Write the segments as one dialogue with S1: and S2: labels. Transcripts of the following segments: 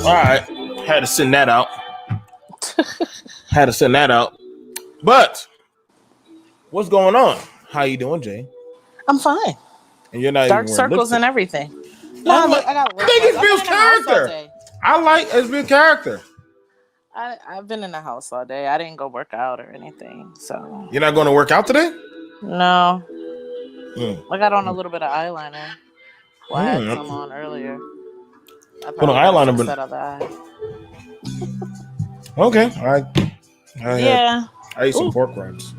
S1: All right, had to send that out. But what's going on? How you doing, Jay?
S2: I'm fine.
S1: And you're not
S2: Dark
S1: even wearing
S2: circles
S1: lipstick.
S2: and everything.
S1: Oh my!
S2: I got
S1: I think it feels character. I like SB character.
S2: I've been in the house all day. I didn't go work out or anything. So
S1: you're not going to work out today?
S2: No. I got on a little bit of eyeliner. Well, I had some on earlier.
S1: Put on eyeliner, but
S2: set of eye.
S1: Okay, all right. I ate some pork rinds.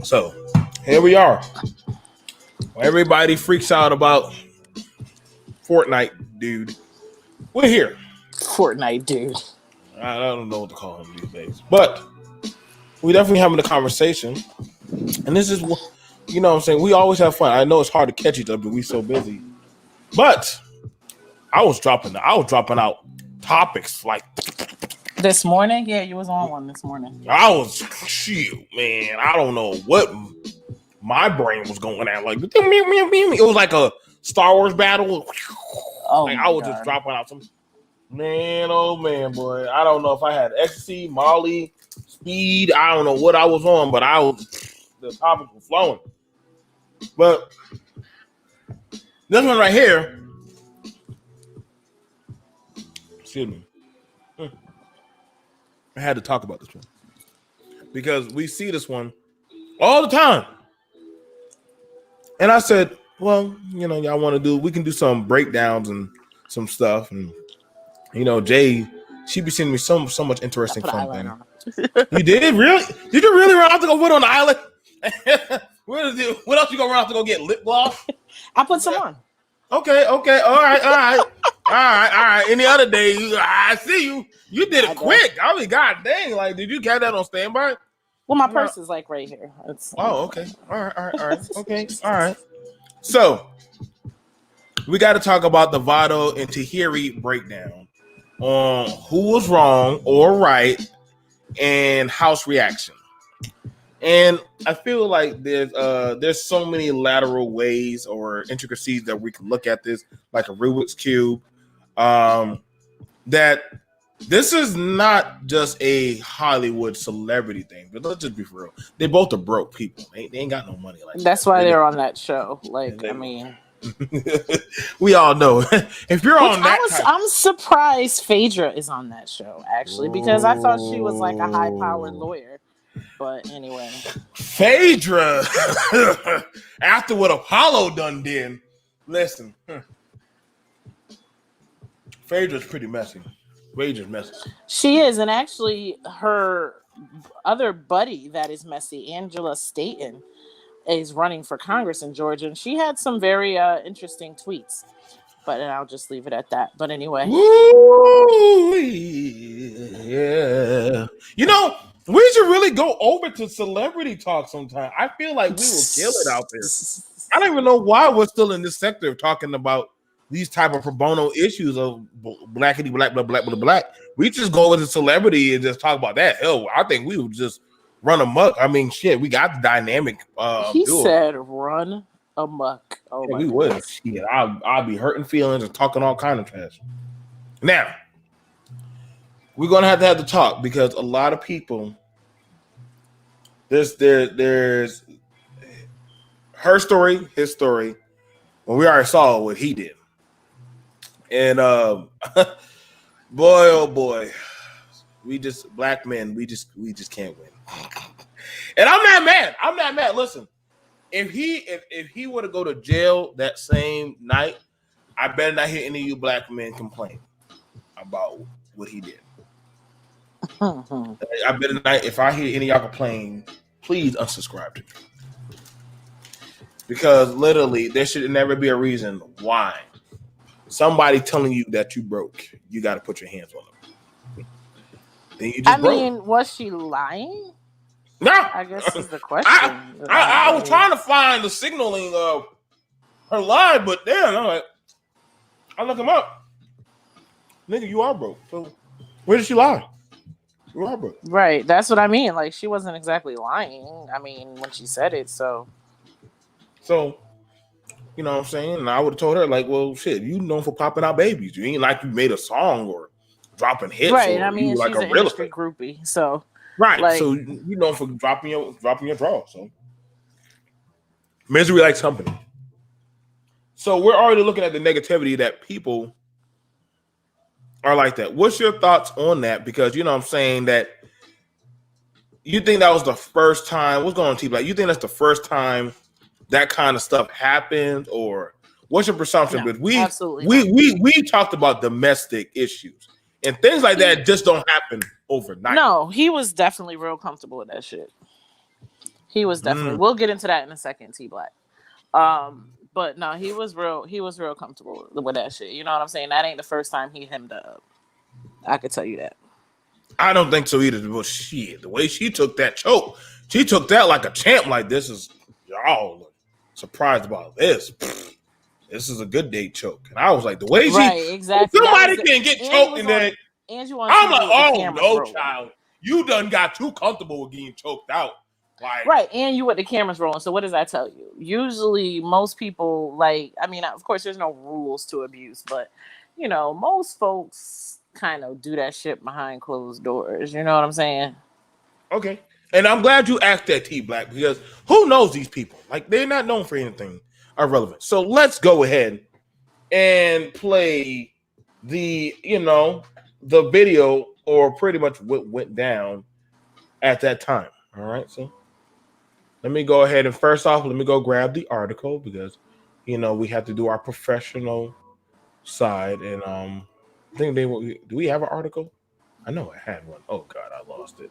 S1: So here we are. Everybody freaks out about Fortnite, dude. We're here.
S2: Fortnite, dude.
S1: I don't know what to call him these days, but we definitely having a conversation. And this is, you know what I'm saying? We always have fun. I know it's hard to catch each other, but we're so busy. But I was dropping out topics like
S2: this morning. Yeah, you was on one this morning.
S1: I was man. I don't know what my brain was going at. Like it was like a Star Wars battle.
S2: Oh,
S1: like I was just dropping out some. Man, oh man, boy. I don't know if I had ecstasy, Molly, speed. I don't know what I was on, but the topics were flowing. But this one right here. Excuse me. I had to talk about this one because we see this one all the time. And I said, well, you know, we can do some breakdowns and some stuff. And, you know, Jay, she be sending me so much interesting fun things. You did? Really? Did you really run out to go put on the island? What else you gonna run out to go get lip gloss?
S2: I put some on.
S1: Okay. All right. Any other day, I see you. You did it quick. I mean, god dang! Like, did you have that on standby?
S2: Well, my purse is like right here.
S1: Okay. All right. Okay. All right. So we got to talk about the Vado and Tahiry breakdown on who was wrong or right and house reaction. And I feel like there's so many lateral ways or intricacies that we can look at this, like a Rubik's Cube, that this is not just a Hollywood celebrity thing. But let's just be for real. They both are broke people. They ain't got no money like that.
S2: That's why they're on that show. Like, I mean...
S1: we all know. If you're on that...
S2: I'm surprised Phaedra is on that show, actually, because I thought she was like a high-powered lawyer. But anyway,
S1: Phaedra, after what Apollo done did, listen, Phaedra's pretty messy. Phaedra's messy.
S2: She is, and actually, her other buddy that is messy, Angela Staten, is running for Congress in Georgia, and she had some very interesting tweets. But I'll just leave it at that. But anyway,
S1: yeah, you know. We should really go over to celebrity talk sometime. I feel like we will kill it out there. I don't even know why we're still in this sector of talking about these type of pro bono issues of blackity black, black. We just go over to celebrity and just talk about that. Hell, I think we would just run amok. I mean, shit, we got the dynamic.
S2: He said run amok. Oh,
S1: yeah, we would. Shit, I'll be hurting feelings and talking all kind of trash. Now, we're gonna have to have the talk because a lot of people. There's her story, his story. Well, we already saw what he did, and boy, oh boy, black men, we just can't win. And I'm not mad. Listen, if he were to go to jail that same night, I better not hear any of you black men complain about what he did. I better not. If I hear any of y'all complain, please unsubscribe to me. Because literally, there should never be a reason why somebody telling you that you broke, you got to put your hands on them. Then you just broke.
S2: Was she lying?
S1: No,
S2: I guess is the question.
S1: I was trying to find the signaling of her lie, but damn, I'm like, I look him up. Nigga, you are broke. So where did she lie? You are broke.
S2: Right, that's what I mean. Like, she wasn't exactly lying. I mean, when she said it, so
S1: You know what I'm saying? And I would have told her, like, well, shit, you known for popping out babies. You ain't like you made a song or dropping hits
S2: Right. I
S1: or you
S2: mean,
S1: were like
S2: she's
S1: a
S2: an
S1: real
S2: industry
S1: estate.
S2: groupie, so
S1: Right.
S2: like,
S1: So you known for dropping your draw. So misery likes company. So we're already looking at the negativity that people are like that. What's your thoughts on that? Because you know what I'm saying that you think that was the first time. What's going on, T Black? You think that's the first time that kind of stuff happened, or what's your presumption?
S2: no,
S1: But we
S2: absolutely
S1: we
S2: not.
S1: we we talked about domestic issues and things like
S2: He,
S1: that just don't happen overnight.
S2: no, he was definitely real comfortable with that shit. He was definitely.
S1: Mm,
S2: We'll get into that in a second, T Black. But no, he was real. He was real comfortable with that shit. You know what I'm saying? That ain't the first time he hemmed up. I could tell you that.
S1: I don't think so either. But shit, the way she took that choke, she took that like a champ. Like this is y'all surprised about this. This is a good day choke, and I was like, the way she
S2: Right, exactly. That was
S1: somebody
S2: the,
S1: can get
S2: Angie
S1: choked,
S2: was
S1: and
S2: on
S1: then
S2: Angie on
S1: I'm like,
S2: TV with the
S1: oh
S2: cameras
S1: no,
S2: rolling.
S1: child, you done got too comfortable with getting choked out. Like,
S2: Right, and you with the cameras rolling. So what does that tell you? Usually, most people like. I mean, of course, there's no rules to abuse, but you know, most folks kind of do that shit behind closed doors. You know what I'm saying?
S1: okay. And I'm glad you asked that, T Black, because who knows these people? Like, they're not known for anything irrelevant. So let's go ahead and play the video or pretty much what went down at that time. All right. So let me go ahead and first off, let me go grab the article because, we have to do our professional side. And I think do we have an article? I know I had one. Oh, God, I lost it.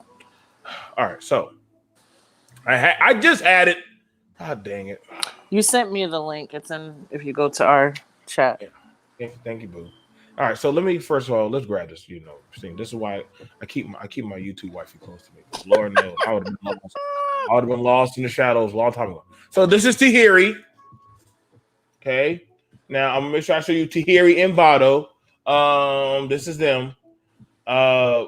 S1: All right. So I just had it. God dang it.
S2: You sent me the link. It's in if you go to our chat.
S1: Yeah. Thank you, boo. All right, so let me first of all let's grab this. Thing. This is why I keep my YouTube wifey close to me. Lord knows I would have been lost. I would have been lost in the shadows a long time ago. So this is Tahiry. Okay. Now I'm gonna make sure I show you Tahiry and Vado. This is them. Uh,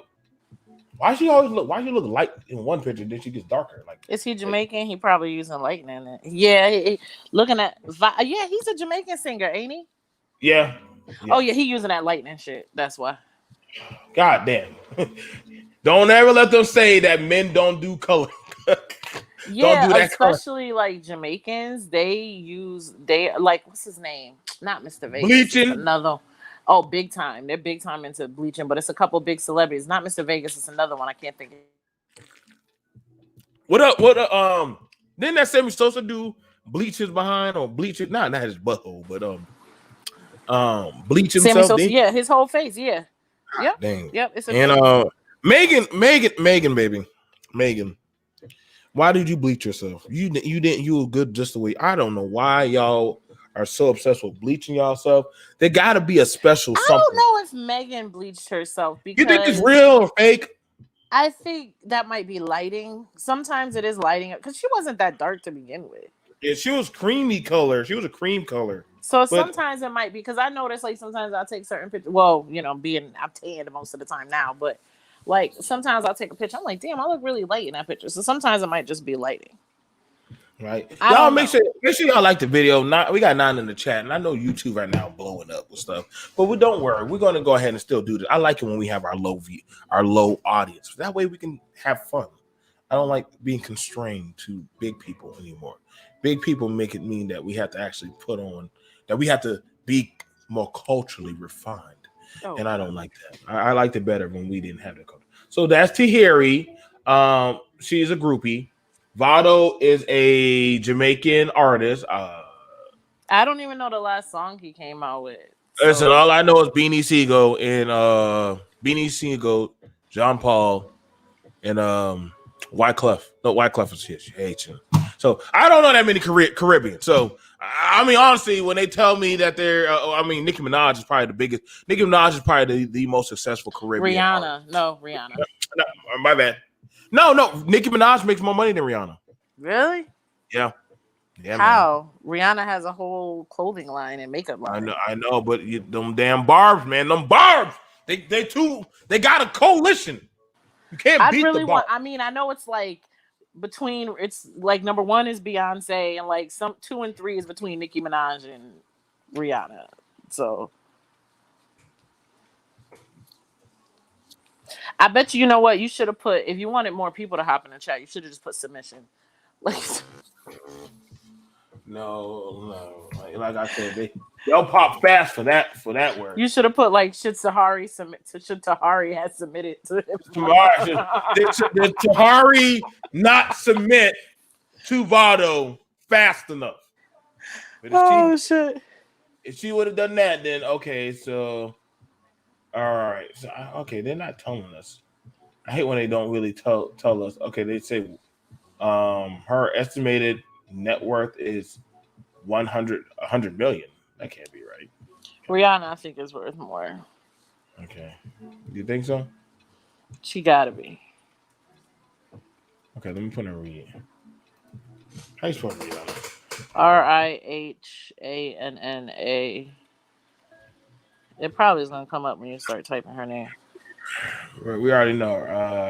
S1: why she look light in one picture, then she gets darker? Like,
S2: Is he Jamaican? He probably using lightning in it. Yeah, looking at yeah, he's a Jamaican singer, ain't he?
S1: yeah.
S2: Oh yeah, he using that lightning shit. That's why.
S1: God damn. Don't ever let them say that men don't do color. Don't do
S2: Yeah,
S1: that color.
S2: especially like Jamaicans, they like what's his name? Not Mr. Vegas. It's
S1: Bleaching.
S2: another. Oh, big time. They're big time into bleaching, but it's a couple big celebrities. Not Mr. Vegas. It's another one. I can't think of.
S1: What up? What didn't that Sammy Sosa do bleach his behind or bleach it? Not his butthole, but bleach
S2: Sammy
S1: himself.
S2: Sosa. Yeah, his whole face. Yeah. Yep.
S1: Dang.
S2: Yep. It's a
S1: And
S2: thing.
S1: Megan, baby. Megan. Why did you bleach yourself? You didn't. You were good just the way. I don't know why y'all are so obsessed with bleaching yourself. There got to be a special
S2: I
S1: something.
S2: don't know if Megan bleached herself
S1: You think it's
S2: because
S1: real or fake?
S2: I think that might be lighting. Sometimes it is lighting because she wasn't that dark to begin with.
S1: Yeah, she was creamy color. She was a cream color.
S2: So
S1: But
S2: sometimes it might be because I notice like sometimes I'll take certain pictures. Well, I'm tanned most of the time now, but like sometimes I'll take a picture. I'm like, damn, I look really light in that picture. So sometimes it might just be lighting.
S1: right,
S2: I
S1: y'all
S2: don't
S1: make
S2: know.
S1: sure y'all like the video. We got 9 in the chat, and I know YouTube right now blowing up with stuff, but we don't worry. We're gonna go ahead and still do this. I like it when we have our low audience. That way we can have fun. I don't like being constrained to big people anymore. Big people make it mean that we have to actually that we have to be more culturally refined,
S2: Oh,
S1: and I don't like that. I liked it better when we didn't have that culture. So that's Tahiry. She's a groupie. Vado is a Jamaican artist.
S2: I don't even know the last song he came out with.
S1: Listen,
S2: So
S1: all I know is Beanie Siegel and John Paul, and Wyclef. No, Wyclef is here. She hates him. So I don't know that many Caribbean. So I mean, honestly, when they tell me that they're, Nicki Minaj is probably the biggest. Nicki Minaj is probably the most successful Caribbean artist.
S2: Rihanna.
S1: No, my bad. No, Nicki Minaj makes more money than Rihanna.
S2: Really?
S1: Yeah. Yeah,
S2: How? Man. Rihanna has a whole clothing line and makeup line.
S1: I know, but them damn barbs, man, them barbs. They got a coalition. You can't beat the barbs.
S2: I mean, I know it's like between, it's like number 1 is Beyonce, and like some 2 and 3 is between Nicki Minaj and Rihanna. So I bet you know what, you should have put, if you wanted more people to hop in the chat, you should have just put submission. Like
S1: No. Like I said, they'll pop fast for that word.
S2: you should have put like should Tahari has submitted to
S1: Did Tahari not submit to Vado fast enough? But
S2: shit.
S1: If she would have done that, then okay. So all right. So okay, they're not telling us. I hate when they don't really tell us. Okay, they say her estimated net worth is 100 million. That can't be right.
S2: Rihanna, I think, is worth more.
S1: Okay. Do you think so?
S2: She gotta be.
S1: Okay, let me put in read. How you spell Rihanna?
S2: Rihanna. It probably is gonna come up when you start typing her name.
S1: We already know.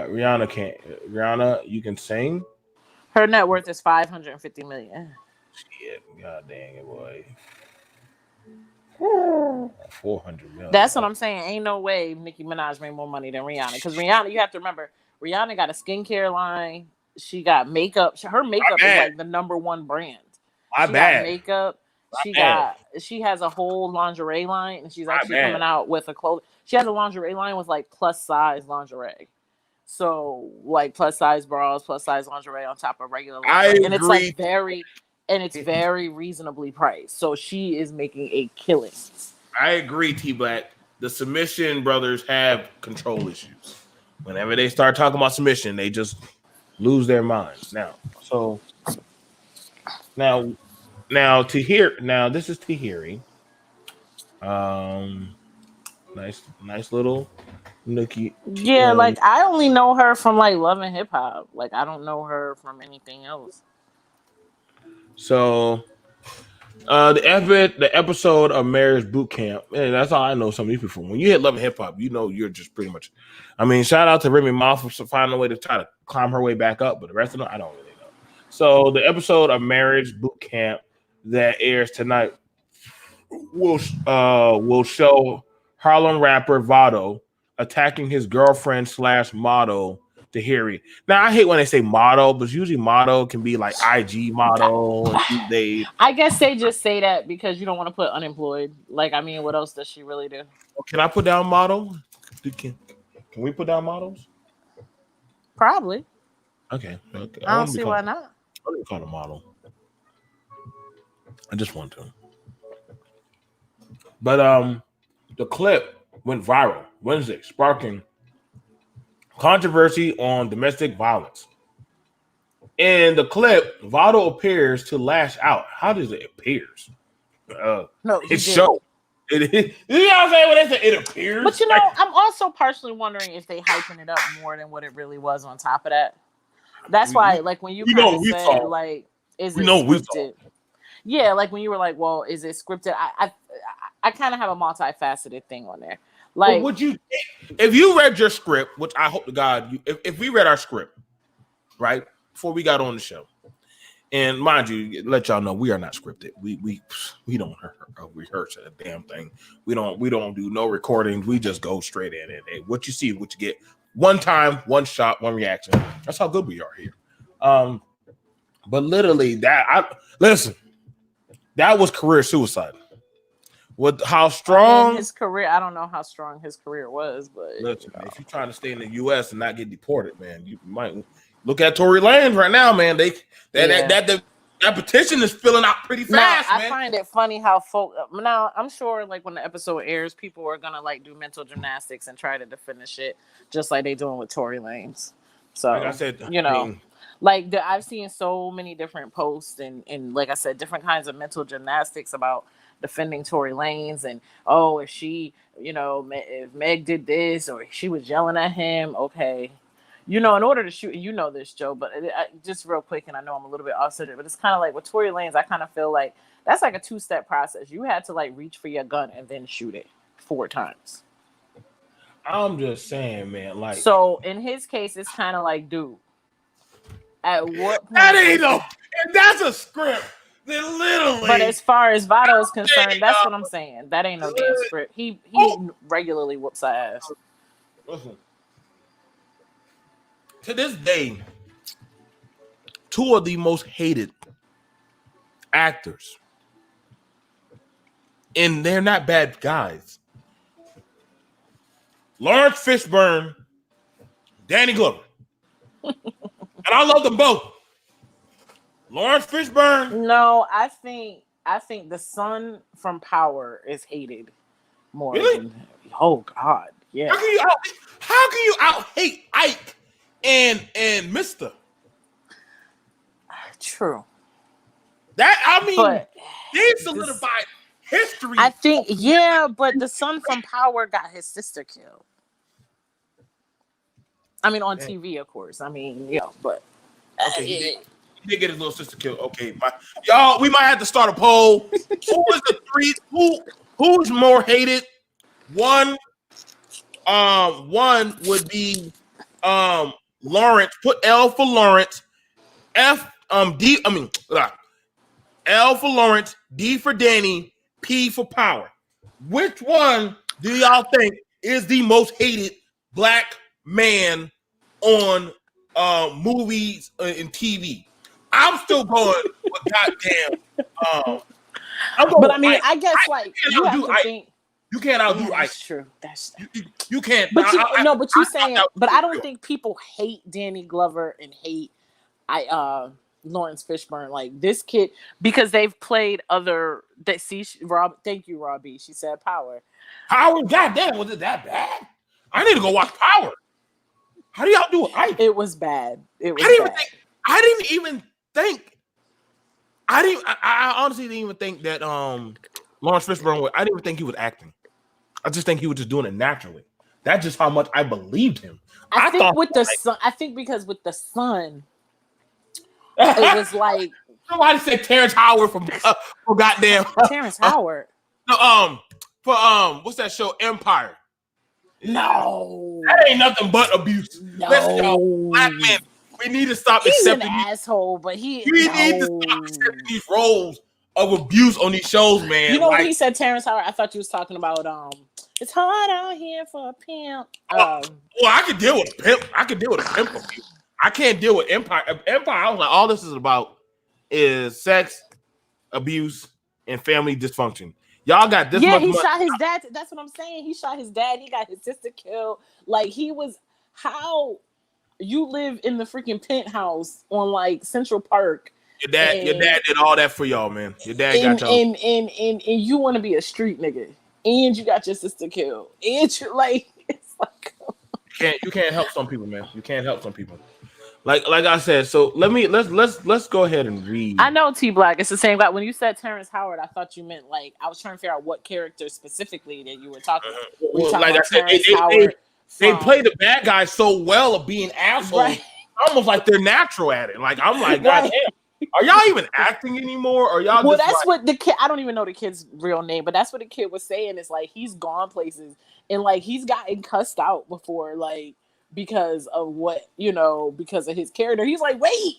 S1: Rihanna can't. Rihanna, you can sing.
S2: Her net worth is 550 million.
S1: Shit, god dang it, boy. 400 million.
S2: That's what I'm saying. Ain't no way Nicki Minaj made more money than Rihanna. Because Rihanna, you have to remember, Rihanna got a skincare line. She got makeup. Her makeup is like the number 1 brand. She got makeup. She has a whole lingerie line, and she's actually coming out with a clothing. She has a lingerie line with like plus size lingerie. So like plus size bras, plus size lingerie on top of regular lingerie. And it's like very reasonably priced. So she is making a killing.
S1: I agree, T Black. The submission brothers have control issues. Whenever they start talking about submission, they just lose their minds. Now Tahiry. Now this is Tahiry. Nice little nookie.
S2: Yeah, like I only know her from like Love and Hip Hop. Like I don't know her from anything else.
S1: So the episode of Marriage Boot Camp, and that's all I know some of these people. When you hit Love and Hip Hop, you know you're just pretty much. I mean, shout out to Remy Ma for finding a way to try to climb her way back up, but the rest of them, I don't really know. So the episode of Marriage Boot Camp that airs tonight will show Harlem rapper Vado attacking his girlfriend / model Tahiry. Now I hate when they say model, but usually model can be like IG model.
S2: I guess they just say that because you don't want to put unemployed. Like, I mean, what else does she really do?
S1: Can I put down model? Can we put down models?
S2: Probably.
S1: Okay.
S2: I don't see why not.
S1: I don't call it a model. I just want to. But the clip went viral Wednesday, sparking controversy on domestic violence. In the clip, Vado appears to lash out. How does it appears?
S2: No,
S1: it shows. You know what I'm saying? When they say it appears.
S2: But you know, I'm also partially wondering if they hyping it up more than what it really was on top of that. That's why, like, when you kind of said, like, is it scripted? Yeah, like when you were like, well, is it scripted? I kind of have a multifaceted thing on there. Like,
S1: would you, if you read your script, which I hope to God, if we read our script, right, before we got on the show, and mind you, let y'all know we are not scripted. We don't rehearse a damn thing. We don't do no recordings. We just go straight in and hey, what you see, what you get. One time, one shot, one reaction. That's how good we are here. But literally, that was career suicide. With how strong
S2: his career, I don't know how strong his career was, but
S1: listen, if you're trying to stay in the U.S. and not get deported, man, you might look at Tory Lanez right now, man. That petition is filling out pretty fast.
S2: I find it funny how now I'm sure like when the episode airs, people are gonna like do mental gymnastics and try to defend the shit, just like they doing with Tory Lanez. So like I said, I've seen so many different posts and like I said, different kinds of mental gymnastics about defending Tory Lanez and if she, if Meg did this or she was yelling at him, okay. In order to shoot, this, Joe, but just real quick, and I know I'm a little bit off-centered, but it's kind of like with Tory Lanez, I kind of feel like that's like a 2-step process. You had to like reach for your gun and then shoot it 4 times.
S1: I'm just saying, man, like.
S2: So in his case, it's kind of like, dude, At what
S1: That
S2: point
S1: ain't
S2: was
S1: no.
S2: the?
S1: If that's a script, then
S2: But
S1: literally,
S2: as far as Vado is
S1: hey,
S2: concerned, that's what I'm saying. That ain't no damn script. He
S1: oh,
S2: regularly whoops our ass.
S1: listen. To this day, two of the most hated actors, and they're not bad guys. Lawrence Fishburne, Danny Glover, and I love them both. Lawrence Fishburne,
S2: No, I think the son from Power is hated more
S1: really?
S2: than. Oh God,
S1: How
S2: yeah,
S1: can you out? How can you out hate Ike and Mister?
S2: true.
S1: That I mean,
S2: But
S1: they
S2: this,
S1: solidified history.
S2: I think, yeah, but the son from Power got his sister killed. I mean, on TV, of course. I mean, but
S1: Okay, he did get his little sister killed. Okay, y'all, we might have to start a poll. Who is the three? Who's more hated? One, one would be Lawrence. Put L for Lawrence. F D. I mean L for Lawrence. D for Danny. P for Power. Which one do y'all think is the most hated black man on movies and TV? I'm still going with goddamn. I'm going
S2: but
S1: with
S2: I mean,
S1: Ike.
S2: I guess
S1: Ike,
S2: like
S1: you
S2: you
S1: can't
S2: have
S1: outdo
S2: to
S1: Ike.
S2: think.
S1: You can't
S2: Yeah,
S1: outdo Ike.
S2: that's true. That's
S1: You can't.
S2: But you no, but you
S1: thought
S2: saying,
S1: that
S2: but
S1: was
S2: I don't
S1: real.
S2: think people hate Danny Glover and hate Lawrence Fishburne like this kid because they've played other that see Rob. Thank you, Robbie. She said Power.
S1: Power, goddamn, was it that bad? I need to go watch Power. How do y'all do Ike?
S2: It was bad. It
S1: I
S2: was
S1: didn't even
S2: bad.
S1: think. I didn't even think. I didn't. I honestly didn't even think that Lawrence Fishburne. I didn't even think he was acting. I just think he was just doing it naturally. That's just how much I believed him.
S2: I
S1: I
S2: think
S1: thought
S2: with the son. I think because with the son,
S1: like,
S2: it was like
S1: somebody said Terrence Howard from goddamn
S2: Terrence Howard.
S1: no, for what's that show Empire?
S2: No,
S1: That ain't nothing but abuse. Listen, y'all, black
S2: no.
S1: men, we need to stop
S2: He's an
S1: accepting these.
S2: asshole, but he
S1: We need to stop
S2: no.
S1: accepting these roles of abuse on these shows, man.
S2: You know when
S1: Like,
S2: he said Terrence Howard, I thought you was talking about it's hard out here for a pimp.
S1: well, I could deal with a pimp. I could deal with a pimp abuse. I can't deal with Empire. Empire, I was like, all this is about is sex, abuse, and family dysfunction. Y'all got this
S2: Yeah,
S1: much
S2: he
S1: money.
S2: shot his dad. That's what I'm saying. He shot his dad. He got his sister killed. Like he was how you live in the freaking penthouse on like Central Park.
S1: Your dad did all that for y'all, man. Your dad got y'all.
S2: And you want to be a street nigga, and you got your sister killed, and you like it's like
S1: You can't help some people, man. You can't help some people. Like I said, so let's go ahead and read.
S2: I know T Black. It's the same guy. When you said Terrence Howard, I thought you meant like I was trying to figure out what character specifically that you were talking about. Were you talking
S1: Like I
S2: about
S1: said,
S2: Terrence Howard?
S1: they play the bad guys so well of being assholes,
S2: Right.
S1: almost like they're natural at it. Like I'm like,
S2: Right.
S1: God damn, are y'all even acting anymore? Or y'all
S2: Well,
S1: just
S2: that's
S1: like,
S2: what the kid. I don't even know the kid's real name, but that's what the kid was saying. Is like he's gone places and like he's gotten cussed out before, like because of what because of his character. He's like, wait.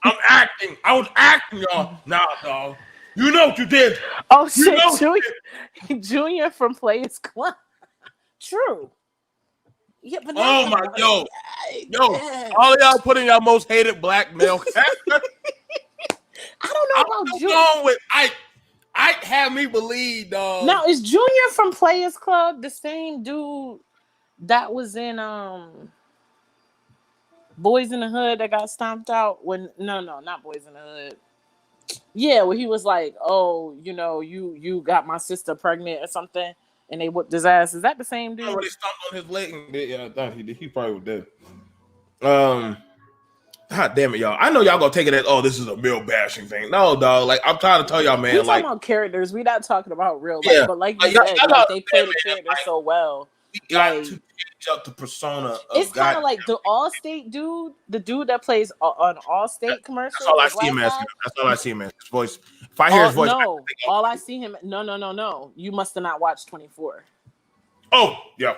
S1: I'm acting. I was acting, y'all. Nah, dog. You know what you did.
S2: Oh
S1: You
S2: shit,
S1: know
S2: Junior from Players Club. True. Yeah, but
S1: Oh my, yo,
S2: yeah.
S1: all of y'all putting y'all most hated black male character.
S2: I don't know about Junior.
S1: Wrong with I had me believe, dog.
S2: Now is Junior from Players Club the same dude that was in Boys in the Hood that got stomped out when no, not Boys in the Hood. Yeah, where he was like, oh, you got my sister pregnant or something, and they whooped his ass. Is that the same dude?
S1: When he stomped on his leg, yeah, I thought he probably was dead. God damn it, y'all! I know y'all gonna take it as this is a male bashing thing. No, dog. Like I'm trying to tell y'all, man.
S2: We
S1: Like
S2: talking about characters. We not talking about real life.
S1: Yeah.
S2: But like you
S1: Like,
S2: said,
S1: y'all
S2: like they play the
S1: man,
S2: character
S1: like,
S2: so well.
S1: we got
S2: Like
S1: to change up the persona. Of
S2: it's kind
S1: God.
S2: of like the Allstate dude, the dude that plays an Allstate commercial.
S1: That's all I
S2: the
S1: see him
S2: black
S1: as.
S2: guy.
S1: That's all I see him as. His voice. If I hear his voice,
S2: No, all I see him. No. You must have not watched 24.
S1: Oh, yeah.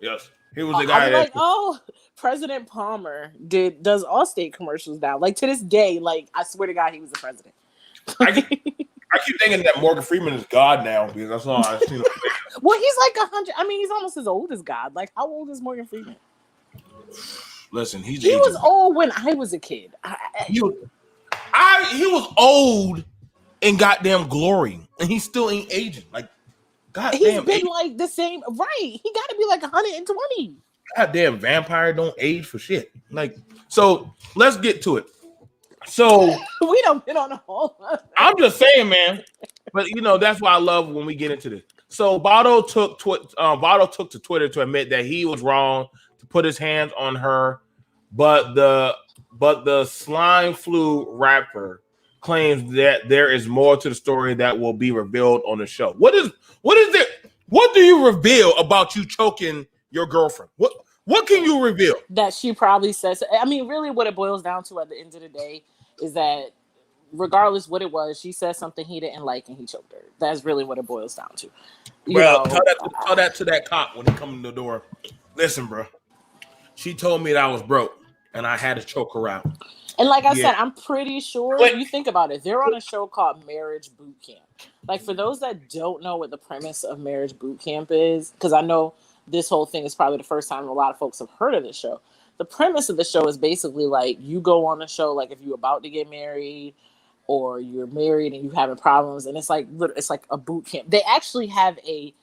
S1: Yes. He was the
S2: I
S1: guy
S2: was
S1: that
S2: like, oh, President Palmer does Allstate commercials now. Like to this day, like I swear to God, he was the president.
S1: I keep thinking that Morgan Freeman is God now because that's all I've seen.
S2: Well, he's like 100. I mean, he's almost as old as God. Like, how old is Morgan Freeman?
S1: Listen, he's
S2: He
S1: aging.
S2: was old when I was a kid.
S1: He was old in goddamn glory, and he still ain't aging. Like,
S2: He's
S1: goddamn,
S2: been like the same, right? He got to be like 120.
S1: goddamn vampire don't age for shit. Like, so let's get to it. So
S2: We don't get on a whole.
S1: I'm just saying, man. But that's why I love when we get into this. So Vado took to Twitter to admit that he was wrong to put his hands on her, but the slime flu rapper claims that there is more to the story that will be revealed on the show. What is it? What do you reveal about you choking your girlfriend? What can you reveal?
S2: That she probably says. I mean, really, what it boils down to at the end of the day is that regardless what it was, she said something he didn't like and he choked her. That's really what it boils down to.
S1: Bro, tell that to that cop when he come in the door. Listen, bro. She told me that I was broke and I had to choke her out.
S2: And like I said, I'm pretty sure
S1: But
S2: you think about it. They're on a show called Marriage Boot Camp. Like for those that don't know what the premise of Marriage Boot Camp is, because I know this whole thing is probably the first time a lot of folks have heard of this show. The premise of the show is basically like you go on a show like if you're about to get married or you're married and you're having problems, and it's like a boot camp. They actually have a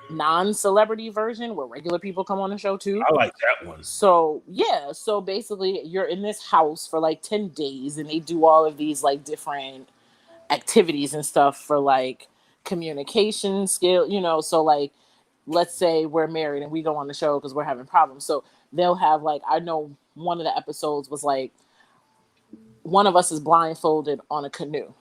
S2: non-celebrity version where regular people come on the show too.
S1: I like that one.
S2: So yeah, so basically you're in this house for like 10 days and they do all of these like different activities and stuff for like communication skill, so like let's say we're married and we go on the show because we're having problems. So they'll have like, I know one of the episodes was like one of us is blindfolded on a canoe.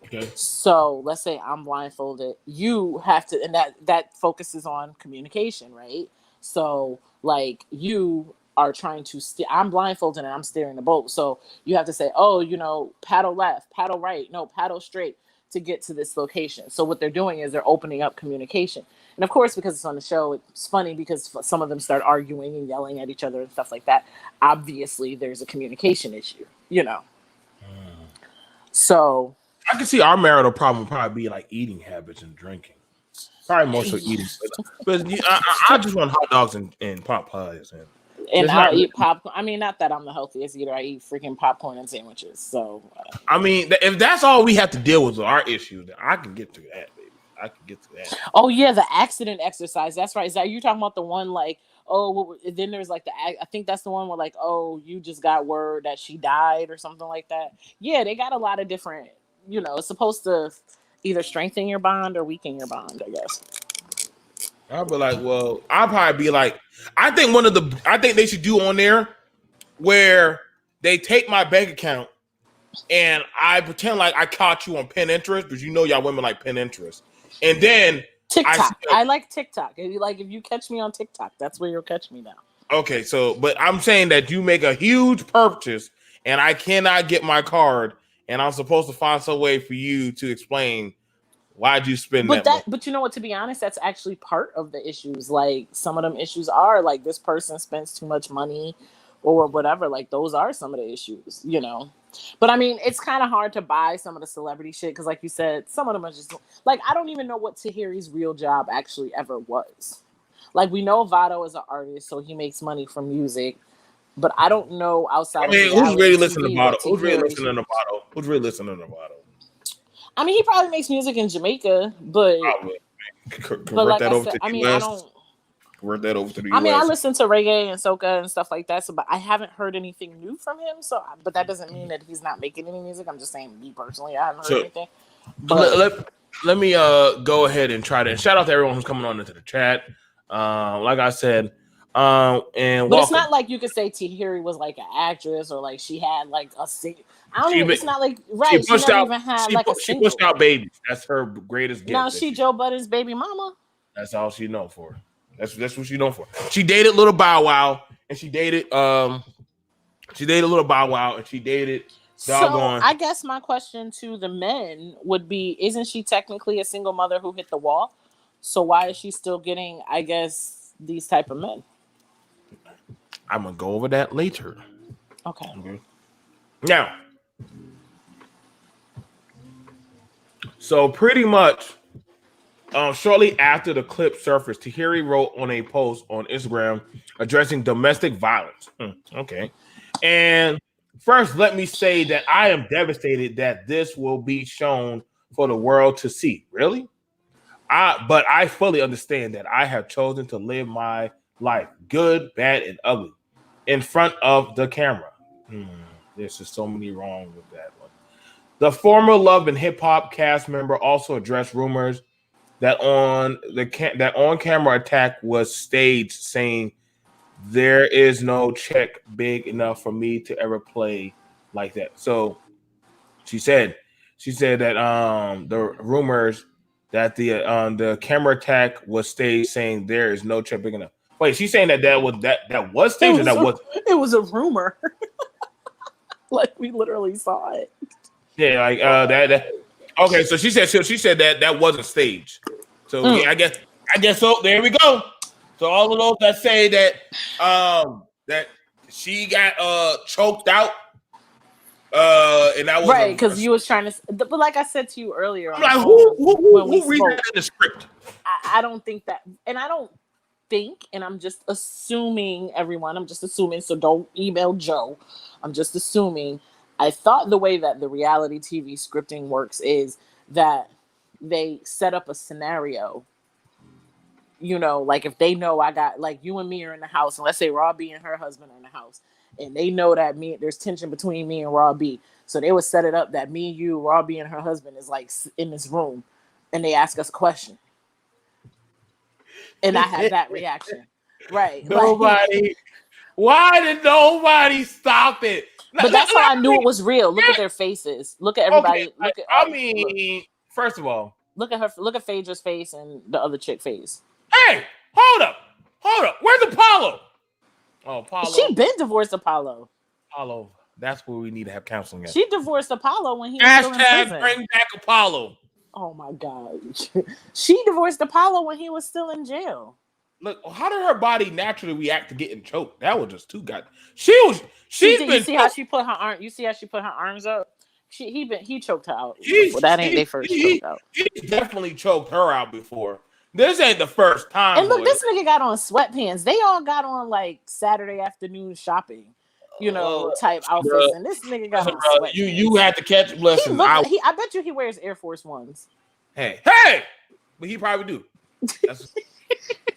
S1: Okay.
S2: So let's say I'm blindfolded. You have to, and that focuses on communication, right? So like you are trying to I'm blindfolded and I'm steering the boat. So you have to say, oh, paddle left, paddle right, no, paddle straight to get to this location. So what they're doing is they're opening up communication. And of course, because it's on the show, it's funny because some of them start arguing and yelling at each other and stuff like that. Obviously, there's a communication issue. So
S1: I can see our marital problem would probably be like eating habits and drinking. Probably more so eating. But I just want hot dogs and pot pies.
S2: And I'll eat popcorn. I mean, not that I'm the healthiest eater. I eat freaking popcorn and sandwiches. So,
S1: I mean, if that's all we have to deal with our issues, then I can get to that, baby. I can get to that.
S2: Oh yeah, the accident exercise. That's right. Is that you talking about the one like? Oh, then there's like I think that's the one where like, oh, you just got word that she died or something like that. Yeah, they got a lot of different. It's supposed to either strengthen your bond or weaken your bond, I guess.
S1: I'll be like, well, I'll probably be like, I think they should do on there where they take my bank account and I pretend like I caught you on Pinterest because y'all women like Pinterest. And then
S2: TikTok. I like TikTok. If you catch me on TikTok, that's where you'll catch me now.
S1: Okay, so but I'm saying that you make a huge purchase and I cannot get my card and I'm supposed to find some way for you to explain why'd you spend that money.
S2: But you know what, to be honest, that's actually part of the issues. Like some of them issues are like this person spends too much money or whatever. Like those are some of the issues, But I mean, it's kind of hard to buy some of the celebrity shit because like you said, some of them are just like, I don't even know what Tahiry's real job actually ever was. Like we know Vado is an artist, so he makes money from music. But I don't know outside.
S1: I mean, who's really listening to Vado? Who's really listening to Vado?
S2: I mean, he probably makes music in Jamaica, but
S1: convert like that over to the US. I don't convert that over to the US.
S2: I mean, I listen to reggae and soca and stuff like that, but I haven't heard anything new from him. So, but that doesn't mean that he's not making any music. I'm just saying, me personally, I haven't heard anything.
S1: But let me go ahead and try to and shout out to everyone who's coming on into the chat. Like I said, but
S2: it's not like you could say Tahiry was like an actress or like she had like a single. I don't even. It's not like right. She never even had like a single.
S1: She pushed out babies. That's her greatest gift.
S2: Now she Joe Budden's baby mama.
S1: That's all she known for. That's what she known for. She dated Little Bow Wow, and she dated Little Bow Wow, and she dated doggone.
S2: So I guess my question to the men would be: isn't she technically a single mother who hit the wall? So why is she still getting, I guess, these type of men?
S1: I'm gonna go over that later.
S2: Okay.
S1: Now, so pretty much, shortly after the clip surfaced, Tahiry wrote on a post on Instagram addressing domestic violence. Okay. And first, let me say that I am devastated that this will be shown for the world to see. Really? But I fully understand that I have chosen to live my life, good, bad, and ugly, in front of the camera. There's just so many wrong with that one. The former Love and Hip Hop cast member also addressed rumors that on-camera attack was staged, saying there is no check big enough for me to ever play like that. So she said that the rumors that the camera attack was staged, saying there is no check big enough. Wait, she's saying that was staged, or that was
S2: it was a rumor. Like we literally saw it.
S1: Yeah, like that. Okay, so she said that wasn't staged. So yeah, I guess so. There we go. So all of those that say that that she got choked out, and that was
S2: right, because you was trying to. But like I said to you earlier,
S1: I'm like, who read that in the script?
S2: I don't think that, and I don't think, and I'm just assuming, everyone. I'm just assuming. So don't email Joe. I'm just assuming. I thought the way that the reality TV scripting works is that they set up a scenario. You know, like if they know I got, like you and me are in the house, and let's say Robbie and her husband are in the house, and they know that there's tension between me and Robbie. So they would set it up that me, you, Robbie, and her husband is like in this room, and they ask us a question. And I have that reaction. Right.
S1: Nobody. Why did nobody stop it?
S2: But that's how I knew it was real. Look at their faces. Look at everybody.
S1: Okay. First of all,
S2: look at her. Look at Phaedra's face and the other chick face.
S1: Hey, hold up. Where's Apollo? Oh, Apollo.
S2: She been divorced Apollo.
S1: Apollo. That's where we need to have counseling at.
S2: She divorced Apollo when he was still in prison.
S1: Bring back Apollo.
S2: Oh my God. She divorced Apollo when he was still in jail.
S1: Look, how did her body naturally react to getting choked? That was just too good.
S2: You see how she put her arm? You see how she put her arms up? He choked her out. That ain't their first choke out.
S1: He definitely choked her out before. This ain't the first time.
S2: And look, this nigga got on sweatpants. They all got on like Saturday afternoon shopping, type outfits. And this nigga got on sweatpants.
S1: You had to catch. Listen,
S2: I bet you he wears Air Force Ones.
S1: Hey, but he probably do. That's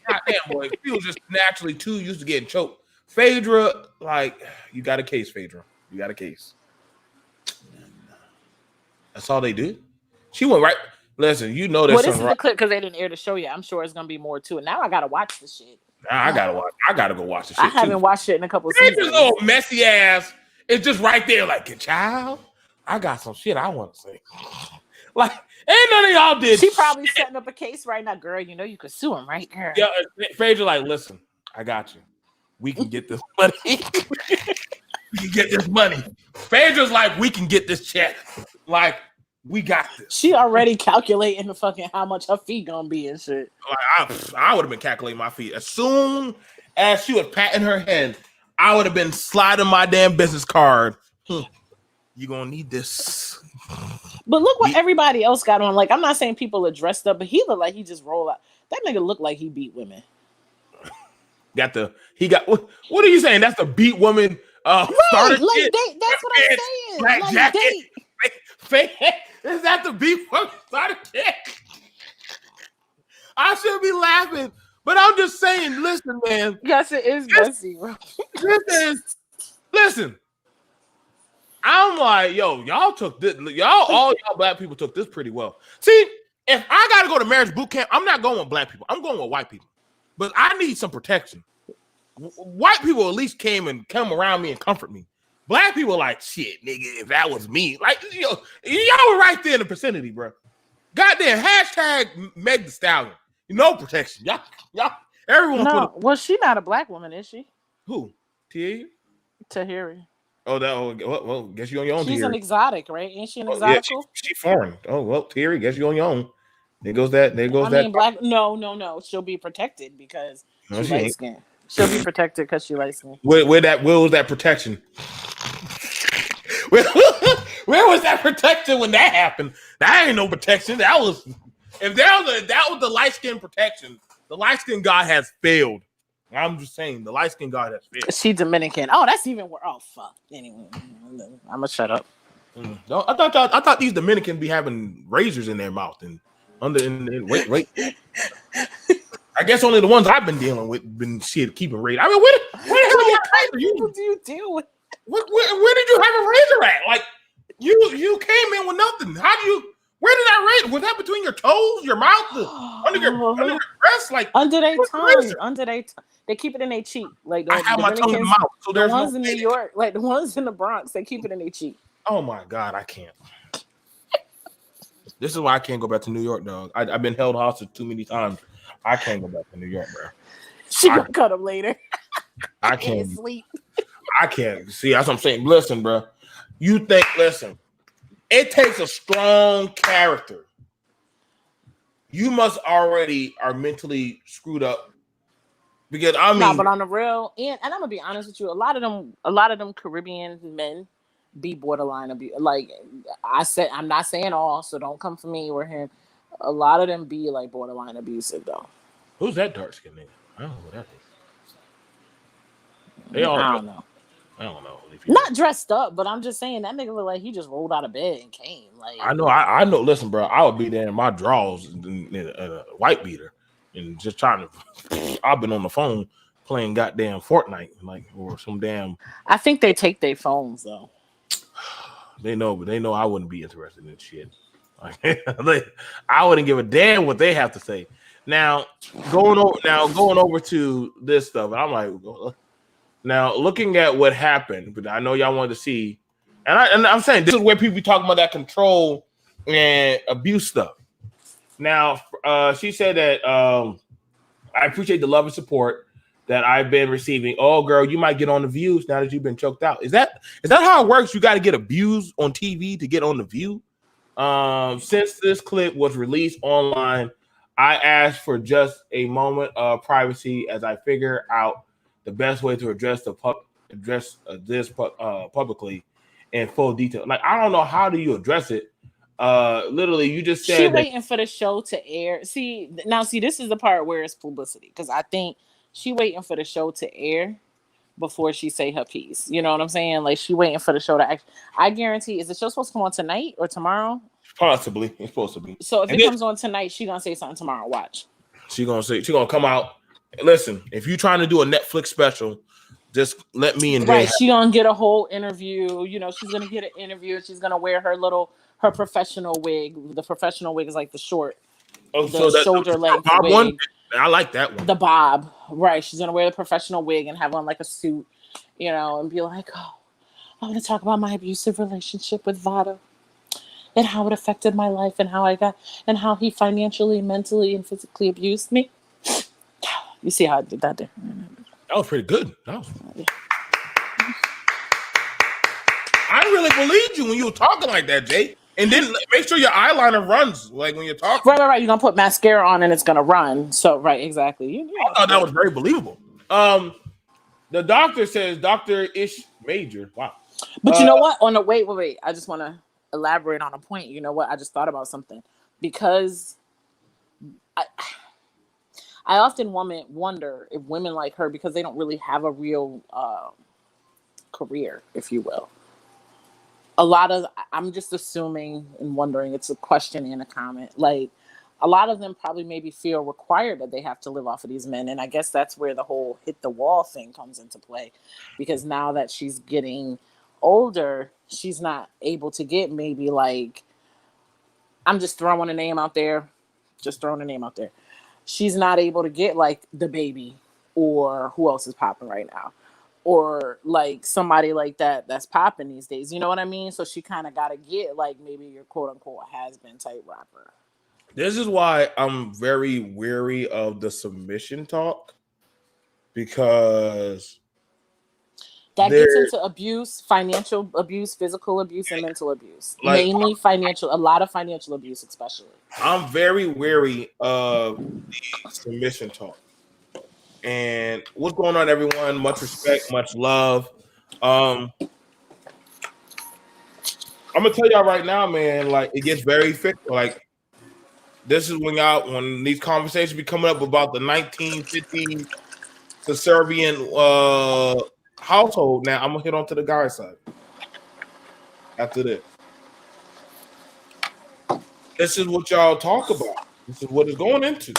S1: goddamn boy. He was just naturally too used to getting choked. Phaedra, like, you got a case, Phaedra. You got a case. That's all they did. She went right. Listen, you know this.
S2: Well, this is the clip because they didn't air the show yet. I'm sure it's gonna be more to it. Now I gotta watch the shit.
S1: I gotta go watch the shit.
S2: I haven't watched it in a couple of seasons.
S1: This little messy ass is just right there, like, child. I got some shit I want to say. Like, ain't none of y'all did.
S2: She probably setting up a case right now, girl. You know you could sue him, right, girl?
S1: Yeah, Phaedra, like, listen, I got you. We can get this money. We can get this money. Phaedra's like, we can get this check. Like, we got this.
S2: She already calculating the fucking how much her fee gonna be and shit.
S1: Like, I would have been calculating my fee. As soon as she was patting her head, I would have been sliding my damn business card. You gonna need this.
S2: But look what everybody else got on. Like, I'm not saying people are dressed up, but he looked like he just rolled out. That nigga looked like he beat women. What are you saying? That's the beat woman starter like
S1: kit?
S2: that's what I'm saying.
S1: Black
S2: like
S1: jacket. Is that the beat woman starter kit? I should be laughing, but I'm just saying, listen, man.
S2: Yes, it is messy.
S1: Listen. I'm like, yo, y'all took this. All y'all black people took this pretty well. See, if I gotta go to marriage boot camp, I'm not going with black people. I'm going with white people. But I need some protection. White people at least come around me and comfort me. Black people are like, shit, nigga, if that was me. Like, y'all were right there in the vicinity, bro. Goddamn, hashtag Meg the Stallion. No protection. Y'all, everyone.
S2: No, well, she not a black woman, is she?
S1: Who?
S2: Tahiri.
S1: Oh, well, guess you on your own.
S2: She's an exotic, right? Ain't she an exotic?
S1: Yeah, she foreign. Oh, well, Tahiri, guess you on your own. There goes that.
S2: Black. No. She'll be protected because
S1: No,
S2: She
S1: she
S2: light
S1: ain't.
S2: skinned. She'll be protected because she light skinned.
S1: Where was that protection? Where was that protection when that happened? That ain't no protection. That was that was the light skin protection. The light skin God has failed. I'm just saying the light skin God has failed.
S2: She Dominican. Oh, that's even worse. Oh fuck. Anyway, I'm gonna shut up.
S1: No, I thought these Dominicans be having razors in their mouth and wait. I guess only the ones I've been dealing with been shit keeping razor. I mean, where the hell you got razor?
S2: People do you deal with?
S1: Where did you have a razor at? Like you came in with nothing. How do you? Where did that razor? Was that between your toes, your mouth, under your breast, like
S2: under their tongue? Under their tongue. They keep it in their cheek. Like the
S1: I have my tongue in
S2: Dominicans,
S1: my mouth, so
S2: the
S1: there's
S2: ones
S1: no
S2: in New York, like the ones in the Bronx, they keep it in their cheek.
S1: Oh my God, I can't. This is why I can't go back to New York, dog. I've been held hostage too many times. I can't go back to New York, bro.
S2: She gonna cut him later.
S1: I can't
S2: sleep.
S1: I can't. See, that's what I'm saying. Listen, bro. Listen, it takes a strong character. You must already are mentally screwed up. Because I mean,
S2: no, but on the real, and I'm gonna be honest with you, a lot of them Caribbean men be borderline abuse. Like I said, I'm not saying all, so don't come for me or him. A lot of them be like borderline abusive though.
S1: Who's that dark skinned nigga? I don't know who that is.
S2: I don't know.
S1: I don't know.
S2: Not dressed up, but I'm just saying that nigga look like he just rolled out of bed and came. Like
S1: I know. I know. Listen, bro. I would be there in my drawers in a white beater and just trying to. I've been on the phone playing goddamn Fortnite, like or some damn.
S2: I think they take their phones though.
S1: They know, but they know I wouldn't be interested in shit. I wouldn't give a damn what they have to say. Now going over to this stuff, I'm like, now looking at what happened, but I know y'all wanted to see, and I'm saying this is where people be talking about that control and abuse stuff. Now, she said that I appreciate the love and support that I've been receiving. Oh, girl, you might get on the views now that you've been choked out. Is that how it works? You got to get abused on TV to get on the view. Since this clip was released online, I asked for just a moment of privacy as I figure out the best way to address this publicly in full detail. Like, I don't know, how do you address it? Literally, you just said
S2: she waiting for the show to air. See, this is the part where it's publicity, because I think she waiting for the show to air before she say her piece. You know what I'm saying? Like, she waiting for the show to act. I guarantee, is the show supposed to come on tonight or tomorrow?
S1: Possibly. It's supposed to be.
S2: So if it comes on tonight, she gonna say something tomorrow. Watch.
S1: She gonna come out. Listen, if you're trying to do a Netflix special, just let me and
S2: right. She gonna get a whole interview. You know, she's gonna get an interview. She's gonna wear her professional wig. The professional wig is like the short, shoulder length wig.
S1: One? I like that one.
S2: The bob, right? She's gonna wear the professional wig and have on like a suit, you know, and be like, "Oh, I want to talk about my abusive relationship with Vado, and how it affected my life, and how he financially, mentally, and physically abused me." You see how I did that there?
S1: That was pretty good. I really believed you when you were talking like that, Jay. And then make sure your eyeliner runs like when you're talking.
S2: Right. You're gonna put mascara on and it's gonna run. So right, exactly.
S1: I thought that was very believable. The doctor says Dr. Ish Major. Wow.
S2: But you know what? Wait. I just want to elaborate on a point. You know what? I just thought about something, because I often wonder if women like her, because they don't really have a real career, if you will. I'm just assuming and wondering, it's a question and a comment. Like, a lot of them probably maybe feel required that they have to live off of these men. And I guess that's where the whole hit the wall thing comes into play. Because now that she's getting older, she's not able to get maybe like, I'm just throwing a name out there. She's not able to get like the baby, or who else is popping right now, or like somebody like that's popping these days. You know what I mean? So she kind of got to get like maybe your quote unquote has-been type rapper.
S1: This is why I'm very wary of the submission talk, because
S2: that gets into abuse, financial abuse, physical abuse, and mental abuse. Like, mainly financial, a lot of financial abuse, especially.
S1: I'm very wary of the submission talk. And what's going on, everyone? Much respect, much love. I'm gonna tell y'all right now, man. Like it gets very fickle. Like this is when these conversations be coming up about the 1950s Serbian household. Now I'm gonna hit on to the guy's side after this. This is what y'all talk about. This is what it's going into.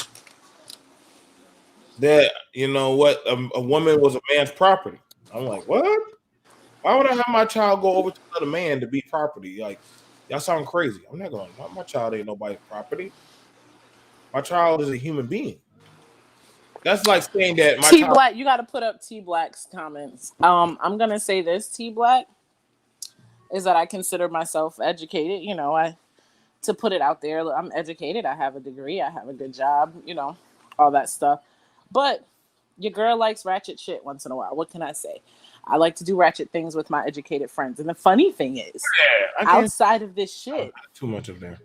S1: That you know what a woman was a man's property. I'm like, what? Why would I have my child go over to another man to be property? Like, y'all sound crazy. I'm not going. My child ain't nobody's property. My child is a human being. That's like saying that my
S2: T
S1: child.
S2: Black, you got to put up T Black's comments. I'm gonna say this. T Black is that I consider myself educated. You know, to put it out there, I'm educated. I have a degree. I have a good job. You know, all that stuff. But your girl likes ratchet shit once in a while. What can I say? I like to do ratchet things with my educated friends. And the funny thing is, outside of this shit,
S1: too much of there.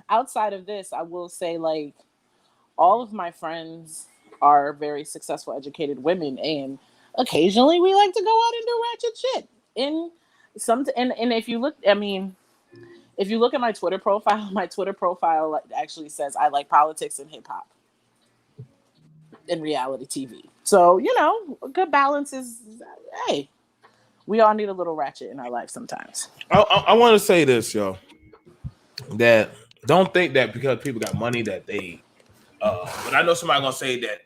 S2: Outside of this, I will say, like, all of my friends are very successful, educated women, and occasionally we like to go out and do ratchet shit. And if you look, I mean, if you look at my Twitter profile actually says I like politics and hip hop and reality TV. So, you know, a good balance is, hey, we all need a little ratchet in our life sometimes.
S1: I want to say this, y'all, that don't think that because people got money that they, but I know somebody going to say that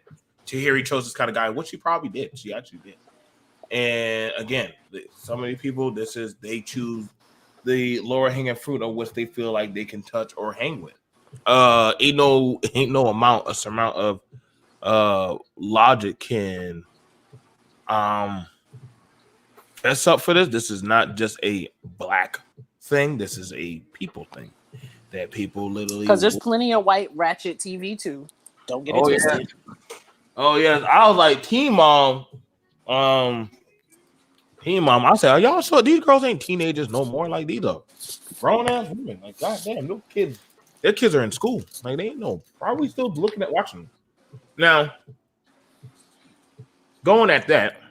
S1: Tahiry chose this kind of guy, which she probably did. She actually did. And again, so many people, they choose the lower hanging fruit of which they feel like they can touch or hang with. Ain't no amount of logic can fess up for this. This is not just a black thing. This is a people thing that people literally,
S2: because there's plenty of white ratchet TV too. Don't get it twisted.
S1: Oh yes, I was like Teen Mom. Teen Mom. I said, are y'all sure these girls ain't teenagers no more? Like these are grown ass women. Like goddamn, no kids. Their kids are in school. Like they ain't no. Probably still looking at watching them. Now, going at that,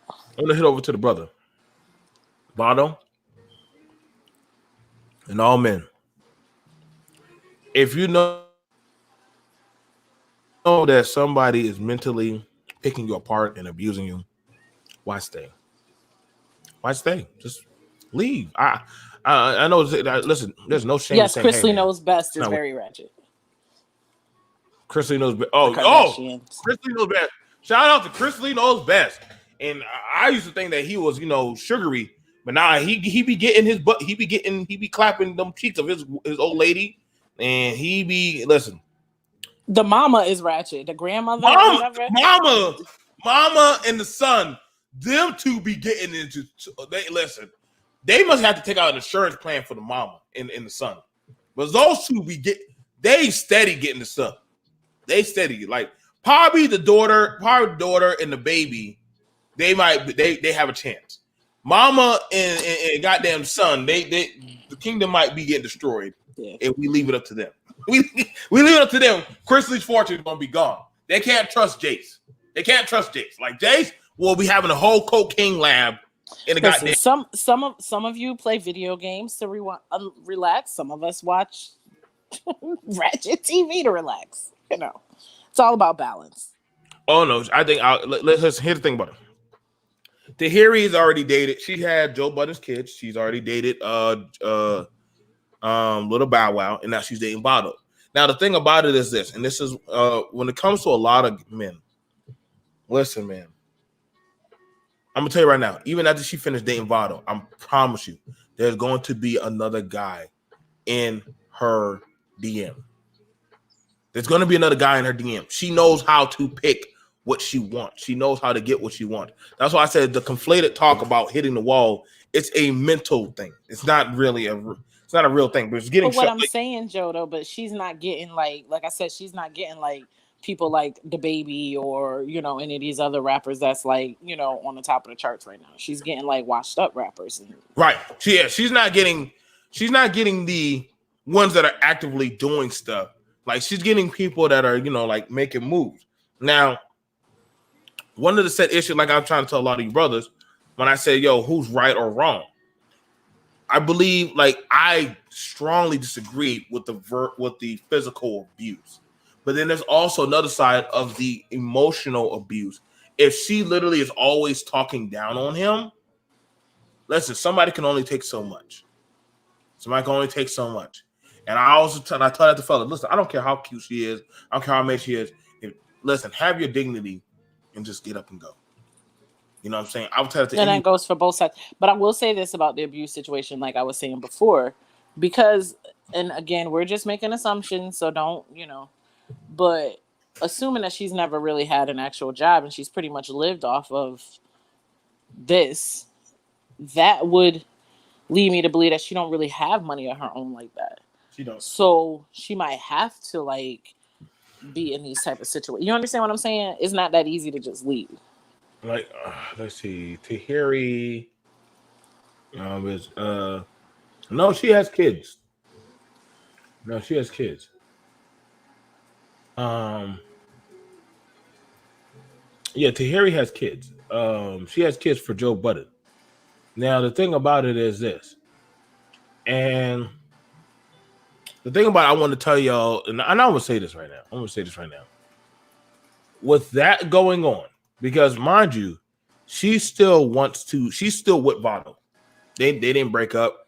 S1: I'm gonna hit over to the brother, Vado, and all men. If you know that somebody is mentally picking you apart and abusing you, why stay? Why stay? Just leave. I know. Listen, there's no shame.
S2: Yes,
S1: in saying,
S2: Chrisley
S1: hey,
S2: Knows Best is very ratchet.
S1: Chrisley Knows Best. Chrisley Knows Best. Shout out to Chrisley Knows Best. And I used to think that he was, sugary, but now he be getting his butt. He be clapping them cheeks of his old lady, and listen.
S2: The mama is ratchet. The grandmother,
S1: mama, and the son. Them two be getting into. Listen. They must have to take out an insurance plan for the mama and the son, but those two they steady getting the stuff. They steady like probably the daughter and the baby. They have a chance. Mama and goddamn son, the kingdom might be getting destroyed if we leave it up to them. We leave it up to them. Chrisley's fortune is gonna be gone. They can't trust Jace. Like Jace will be having a whole cocaine lab.
S2: Listen, some of you play video games to relax. Some of us watch ratchet TV to relax. It's all about balance.
S1: Oh no, I think here's the thing about it. Tahiry's already dated. She had Joe Budden's kids. She's already dated Little Bow Wow, and now she's dating Vado. Now the thing about it is this, and this is when it comes to a lot of men. Listen, man. I'm gonna tell you right now, even after she finished dating Vado, I promise you, there's going to be another guy in her DM. There's going to be another guy in her DM. She knows how to pick what she wants. She knows how to get what she wants. That's why I said the conflated talk about hitting the wall. It's a mental thing. It's not really it's not a real thing. But it's getting.
S2: But what I'm saying, Joe, though, but she's not getting like I said, she's not getting like people like DaBaby or any of these other rappers that's like on the top of the charts right now. She's getting like washed up rappers.
S1: Right. She's not getting the ones that are actively doing stuff. Like she's getting people that are like making moves. Now, one of the set issues, like I'm trying to tell a lot of you brothers, when I say, yo, who's right or wrong? I believe, like, I strongly disagree with the physical abuse. But then there's also another side of the emotional abuse. If she literally is always talking down on him, listen, somebody can only take so much. Somebody can only take so much. And I also tell that to fellas, listen, I don't care how cute she is, I don't care how mad she is. Listen, have your dignity and just get up and go. You know what I'm saying? I would tell it to
S2: And
S1: any.
S2: that goes for both sides. But I will say this about the abuse situation, like I was saying before, because, and again, we're just making assumptions, so don't, but assuming that she's never really had an actual job and she's pretty much lived off of this, that would lead me to believe that she don't really have money of her own like that.
S1: She don't.
S2: So she might have to like be in these type of situations. You understand what I'm saying? It's not that easy to just leave.
S1: Like, let's see, Tahiry. No, she has kids. No, she has kids. Yeah, Tahiry has kids. She has kids for Joe Budden. Now, the thing about it is this, and the thing about it, I want to tell y'all, and I'm going to say this right now. I'm going to say this right now. With that going on, because mind you, she's still with Vado. They didn't break up.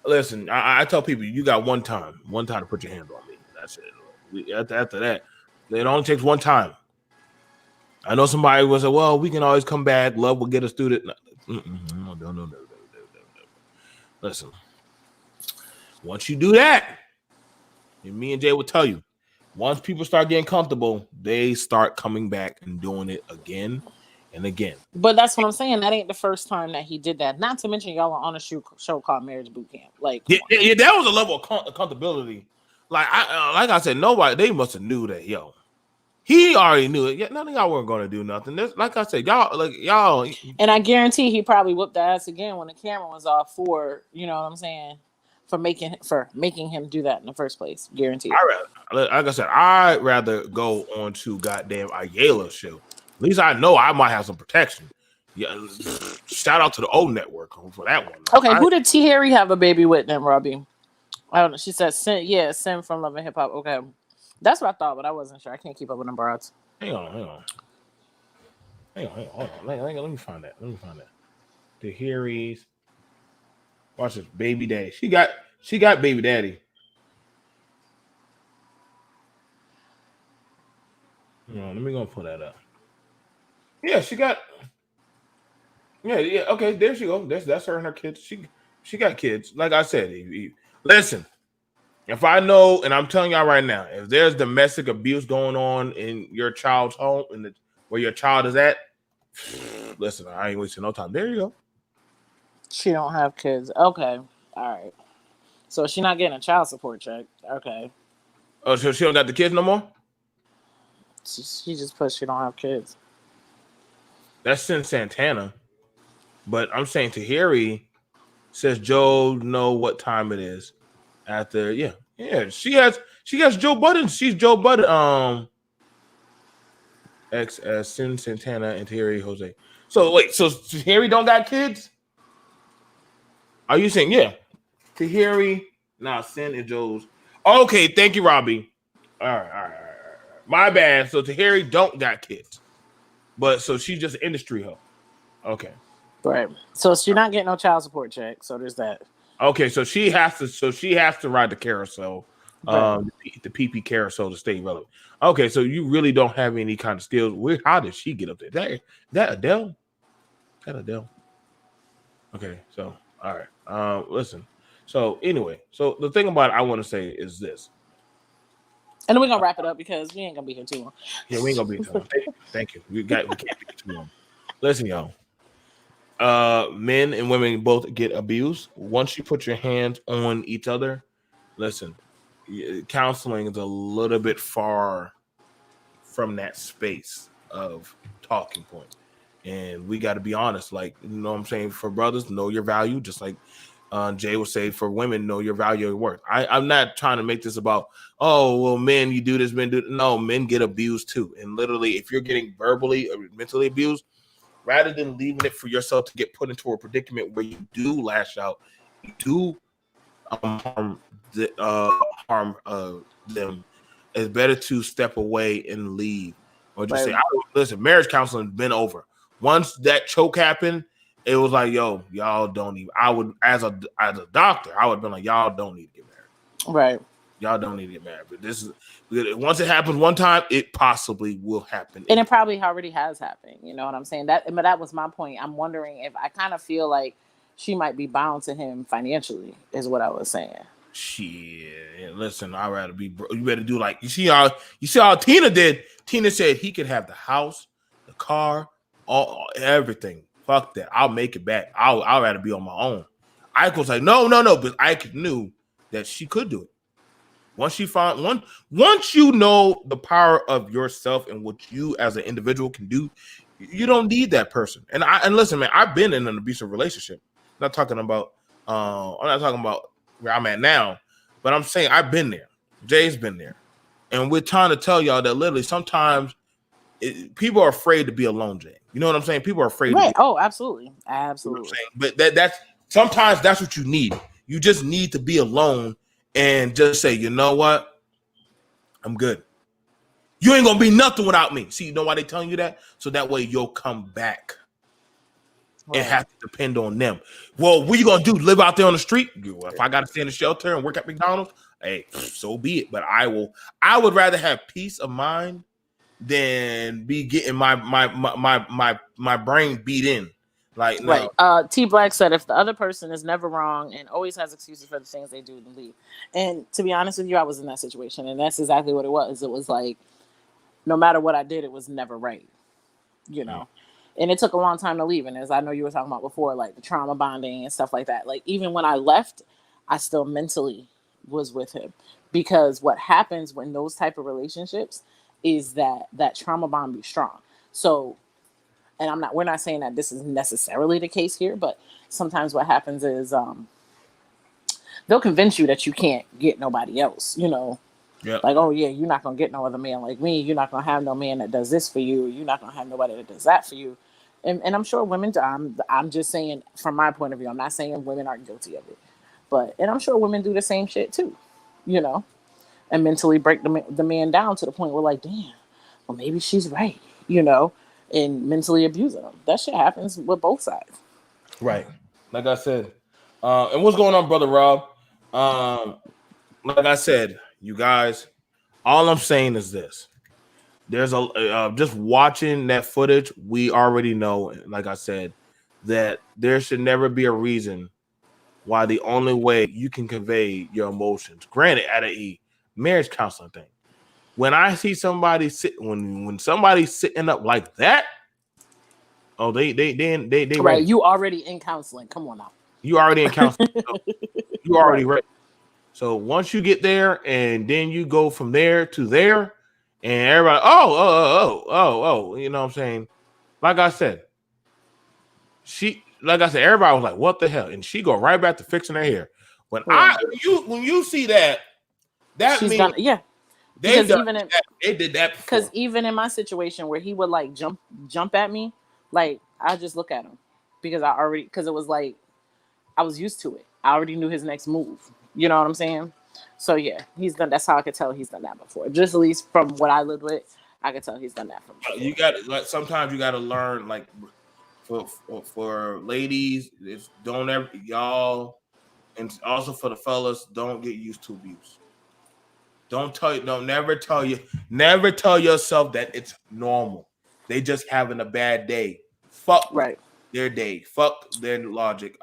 S1: Listen, I tell people, you got one time to put your hands on me. That's it. After that, it only takes one time. I know somebody was like, well, we can always come back. Love will get us through it. No. Listen, once you do that, and me and Jay will tell you, once people start getting comfortable, they start coming back and doing it again and again.
S2: But that's what I'm saying. That ain't the first time that he did that. Not to mention, y'all are on a show called Marriage Boot Camp. Like,
S1: yeah, that was a level of accountability. Like I said, nobody, they must have knew that, yo. He already knew it. Yeah, none of y'all weren't going to do nothing. Like I said, y'all.
S2: And I guarantee he probably whooped the ass again when the camera was off for, you know what I'm saying, for making him do that in the first place. Guaranteed.
S1: Like I said, I'd rather go on to goddamn Ayala's show. At least I know I might have some protection. Yeah, shout out to the old network for that one.
S2: Okay, who did Tahiry have a baby with then, Robbie? I don't know. She said, Sin from Love and Hip Hop. Okay. That's what I thought, but I wasn't sure. I can't keep up with them broads.
S1: Hang on. Hold on. Let me find that. Tahiry's. Watch this, baby daddy. She got baby daddy. Let me go pull that up. Yeah, she got. Yeah. Okay, there she go. That's her and her kids. She got kids. Like I said, listen. If I know, and I'm telling y'all right now, if there's domestic abuse going on in your child's home, where your child is at, listen, I ain't wasting no time. There you go.
S2: She don't have kids. Okay, all right. So she's not getting a child support check. Okay.
S1: Oh, so she don't got the kids no more?
S2: She just put she don't have kids.
S1: That's Sin Santana. But I'm saying Tahiry says Joe know what time it is. After she has Joe Budden. She's Joe Budden. Ex as Sin Santana and Tahiry Jose. So wait, so Tahiry don't got kids? Are you saying Tahiry? Nah, Sin and Joe's. Okay, thank you, Robbie. All right. My bad. So Tahiry don't got kids, but so she's just an industry hoe. Okay.
S2: Right. So she's not getting no child support check. So there's that.
S1: Okay, so she has to ride the carousel, the PP carousel to stay relevant. Okay, so you really don't have any kind of skills. How did she get up there? That Adele? That Adele? Okay, so all right. Listen. So anyway, so the thing about it I want to say is this.
S2: And then we're gonna wrap it up because we ain't gonna be here too long.
S1: Yeah, we ain't gonna be here too long. Thank you. We can't be here too long. Listen, y'all. Men and women both get abused. Once you put your hands on each other, listen, counseling is a little bit far from that space of talking point. And we got to be honest, like, you know what I'm saying? For brothers, know your value. Just like Jay will say, for women, know your value and worth. I'm not trying to make this about, oh, well, men, you do this, men do. No, men get abused too. And literally, if you're getting verbally or mentally abused, rather than leaving it for yourself to get put into a predicament where you do lash out, you do harm them, it's better to step away and leave, or just say,
S2: Right.
S1: listen, marriage counseling has been over. Once that choke happened, it was like, yo, y'all don't even. I would, as a doctor, I would have been like, y'all don't need to get married.
S2: Right.
S1: Y'all don't need to get married. But this is, once it happens one time, it possibly will happen.
S2: And it probably already has happened. You know what I'm saying? But that was my point. I'm wondering if I kind of feel like she might be bound to him financially, is what I was saying.
S1: Shit, listen, I'd rather be. You better do like you see how Tina did. Tina said he could have the house, the car, all everything. Fuck that. I'll make it back. I'd rather be on my own. Ike was like, no, but Ike knew that she could do it. Once you know the power of yourself and what you as an individual can do, you don't need that person. And listen, man, I've been in an abusive relationship. I'm not talking about where I'm at now, but I'm saying I've been there. Jay's been there, and we're trying to tell y'all that literally sometimes people are afraid to be alone. Jay, you know what I'm saying? People are afraid.
S2: Right? Oh, absolutely. You know
S1: but that's sometimes that's what you need. You just need to be alone and just say, you know what, I'm good. You ain't gonna be nothing without me. See, you know why they telling you that? So that way you'll come back. It has to depend on them. Well, what you gonna do? Live out there on the street? If I gotta stay in the shelter and work at McDonald's, hey, so be it. But I would rather have peace of mind than be getting my brain beat in. Like, no.
S2: Right. T Black said, if the other person is never wrong and always has excuses for the things they do, then leave. And to be honest with you, I was in that situation, and that's exactly what it was. It was like, no matter what I did, it was never right. You know. And it took a long time to leave. And as I know you were talking about before, like the trauma bonding and stuff like that. Like even when I left, I still mentally was with him, because what happens when those type of relationships is that trauma bond be strong. So, and we're not saying that this is necessarily the case here, but sometimes what happens is they'll convince you that you can't get nobody else, you know.
S1: Yep.
S2: Like, oh yeah, you're not gonna get no other man like me. You're not gonna have no man that does this for you. You're not gonna have nobody that does that for you. And I'm sure women. I'm just saying from my point of view. I'm not saying women aren't guilty of it, and I'm sure women do the same shit too, you know, and mentally break the man down to the point where like, damn, well maybe she's right, you know, and mentally abusing them. That shit happens with both sides.
S1: Right. Like I said, and what's going on, brother Rob? Like I said, you guys, all I'm saying is this. There's just watching that footage, we already know, like I said, that there should never be a reason why the only way you can convey your emotions, granted at a marriage counseling thing. When I see somebody when somebody's sitting up like that, oh, they right.
S2: Ready. You already in counseling. Come on now.
S1: You already in counseling. So you already ready. So once you get there, and then you go from there to there, and everybody, you know what I'm saying? Like I said, everybody was like, what the hell? And she go right back to fixing her hair. When you see that
S2: she's means
S1: done,
S2: yeah.
S1: They did that
S2: because even in my situation where he would like jump at me, like I just look at him because it was like I was used to it. I already knew his next move. You know what I'm saying? So yeah, he's done. That's how I could tell he's done that before. Just at least from what I lived with, I could tell he's done that from before.
S1: You got like sometimes you got to learn like for ladies, don't ever y'all, and also for the fellas, don't get used to abuse. Never tell yourself that it's normal. They just having a bad day. Fuck their day. Fuck their logic.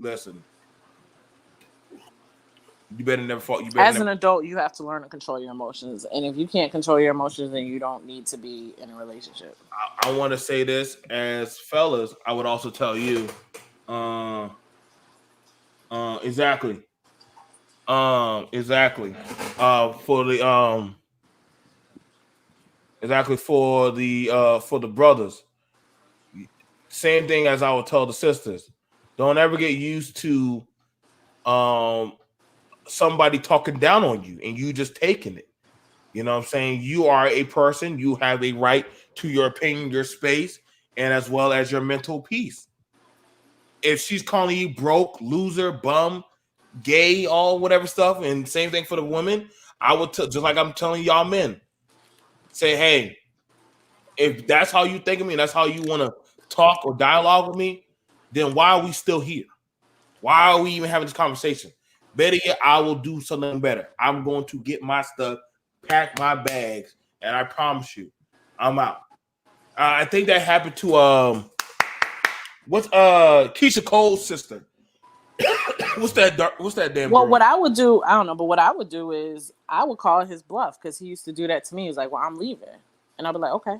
S1: Listen. You better never fall.
S2: As an adult, you have to learn to control your emotions, and if you can't control your emotions, then you don't need to be in a relationship.
S1: I want to say this as fellas. I would also tell you, exactly. Exactly. For the brothers. Same thing as I would tell the sisters. Don't ever get used to somebody talking down on you and you just taking it. You know what I'm saying? You are a person, you have a right to your opinion, your space, and as well as your mental peace. If she's calling you broke, loser, bum, gay, all whatever stuff, and same thing for the women, I would just like I'm telling y'all men, say, hey, if that's how you think of me, and that's how you want to talk or dialogue with me, then why are we still here? Why are we even having this conversation? Better yet, I will do something better. I'm going to get my stuff, pack my bags, and I promise you, I'm out. I think that happened to what's Keisha Cole's sister. What's that damn
S2: Well,
S1: girl?
S2: what I would do, I don't know, but what I would do is I would call his bluff because he used to do that to me. He's like, "Well, I'm leaving," and I'd be like, "Okay."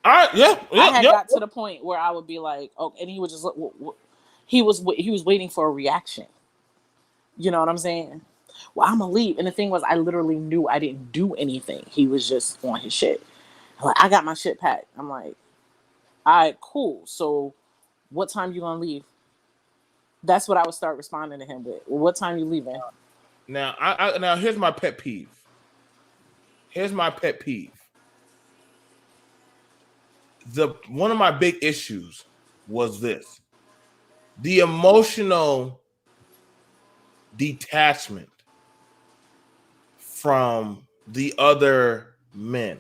S1: All right, yeah,
S2: I had got
S1: yeah.
S2: to the point where I would be like, "Oh," and he would just look. He was waiting for a reaction. You know what I'm saying? Well, I'm gonna leave, and the thing was, I literally knew I didn't do anything. He was just on his shit. Like, I got my shit packed. I'm like, "All right, cool. So, what time you gonna leave?" That's what I would start responding to him with. Well, what time you leaving?
S1: Now, now here's my pet peeve. Here's my pet peeve. One of my big issues was this: the emotional detachment from the other men.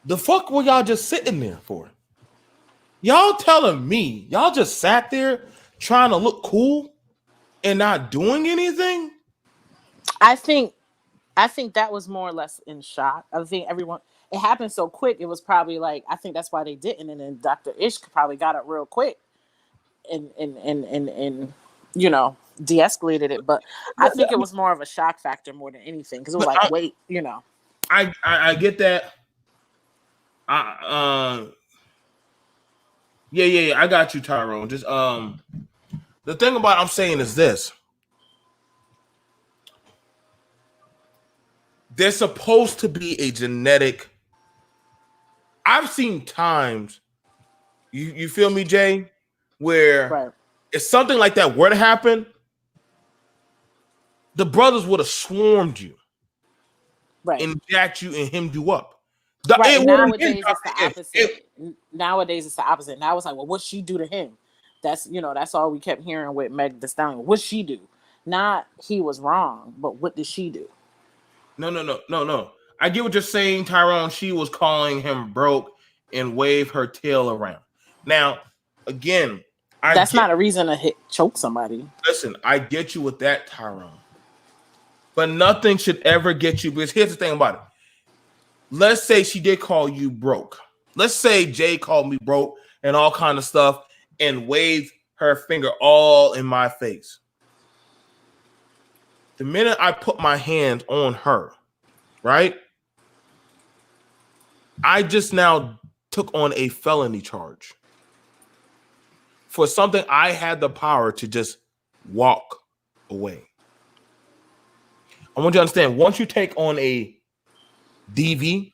S1: The fuck were y'all just sitting there for? Y'all telling me y'all just sat there trying to look cool and not doing anything?
S2: I think that was more or less in shock. I think everyone, it happened so quick. It was probably like, I think that's why they didn't. And then Dr. Ish probably got it real quick and de-escalated it. But I think it was more of a shock factor more than anything because it was
S1: But
S2: like, wait,
S1: I get that. Yeah, I got you, Tyrone. Just the thing about I'm saying is this: there's supposed to be a genetic. I've seen times, you feel me, Jay, where
S2: right,
S1: if something like that were to happen, the brothers would have swarmed you
S2: right.
S1: and jacked you and hemmed you up.
S2: Right.
S1: It
S2: And
S1: would have been
S2: nowadays it's the opposite. Nowadays it's the opposite. Now it's like, well, what'd she do to him? That's all we kept hearing with Meg Thee Stallion. What'd she do? Not he was wrong, but what did she do?
S1: No. I get what you're saying, Tyrone. She was calling him broke and wave her tail around. Now, again,
S2: That's not a reason to choke somebody.
S1: listen, I get you with that, Tyrone. But nothing should ever get you, because here's the thing about it. Let's say she did call you broke. Let's say Jay called me broke and all kind of stuff and waved her finger all in my face. The minute I put my hand on her, right? I just now took on a felony charge for something I had the power to just walk away. I want you to understand, once you take on a DV,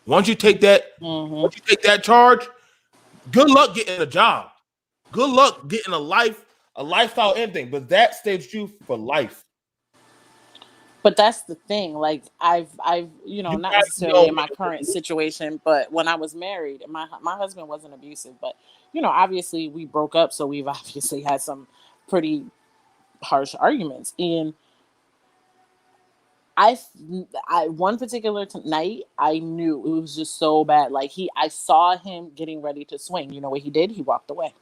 S1: once you take that charge, good luck getting a job. Good luck getting a lifestyle, anything. But that stays you for life.
S2: But that's the thing. Like
S1: You
S2: not
S1: got to
S2: necessarily
S1: know
S2: in my current situation, but when I was married, and my husband wasn't abusive, but obviously we broke up, so we've obviously had some pretty harsh arguments. And I one particular night, I knew it was just so bad. Like I saw him getting ready to swing. You know what he did? He walked away.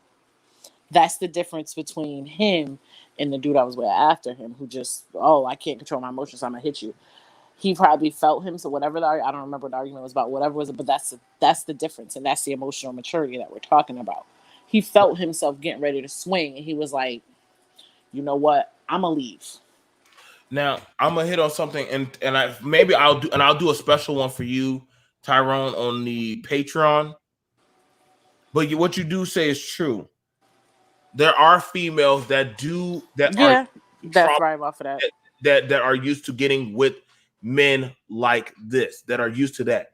S2: That's the difference between him and the dude I was with after him, who just, oh, I can't control my emotions, so I'm gonna hit you. He probably felt him, so whatever I don't remember what the argument was about, whatever was it, but that's the difference, and that's the emotional maturity that we're talking about. He felt himself getting ready to swing, and he was like, you know what, I'm gonna leave.
S1: Now I'm gonna hit on something, and I'll do a special one for you, Tyrone, on the Patreon. But what you do say is true. There are females that are
S2: Yeah, that's right off of that.
S1: that are used to getting with men like this, that are used to that.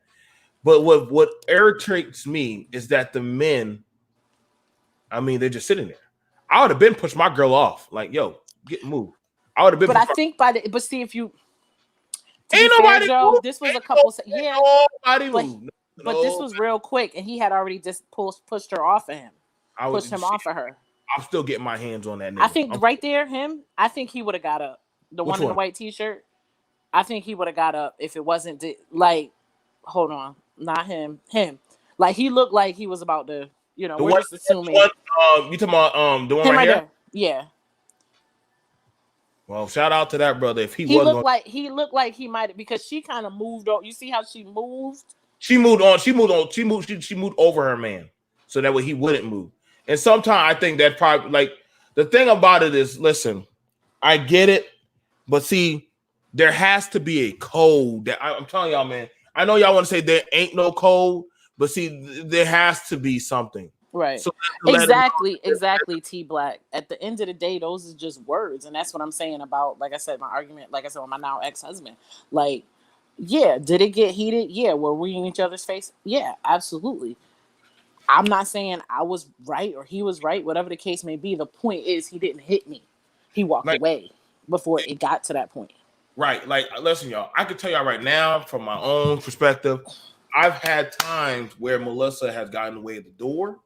S1: But what irritates me is that the men I mean, they're just sitting there. I would have been pushed my girl off. Like, yo, get moved. I would have been.
S2: But I think but see, if you, to be
S1: Ain't
S2: fair,
S1: nobody
S2: Joe,
S1: moved.
S2: this was
S1: Ain't
S2: a couple. Yeah,
S1: nobody
S2: but
S1: moved.
S2: but this was real quick, and he had already just pushed her off of him. Pushed him off of her.
S1: I'm still getting my hands on that nigga.
S2: I think right there, I think he would have got up. The
S1: Which
S2: one in the white t-shirt. I think he would have got up if it wasn't like, hold on, not him. Like he looked like he was about to, we're just assuming.
S1: You talking about the one
S2: him
S1: right here?
S2: There. Yeah.
S1: Well, shout out to that brother. If he
S2: looked like he might, because she kind of moved on. You see how she moved?
S1: She moved on. She moved over her man, so that way he wouldn't move. And sometimes I think that probably, like, the thing about it is, listen, I get it, but see, there has to be a code. That I'm telling y'all, man. I know y'all want to say there ain't no code, but see, there has to be something.
S2: Right. So exactly, T Black. At the end of the day, those are just words. And that's what I'm saying about, like I said, my argument, like I said, with my now ex-husband. Like, yeah, did it get heated? Yeah. Were we in each other's face? Yeah, absolutely. I'm not saying I was right or he was right, whatever the case may be. The point is, he didn't hit me. He walked away before it got to that point.
S1: Right. Like, listen, y'all, I can tell y'all right now from my own perspective, I've had times where Melissa has gotten away at the door.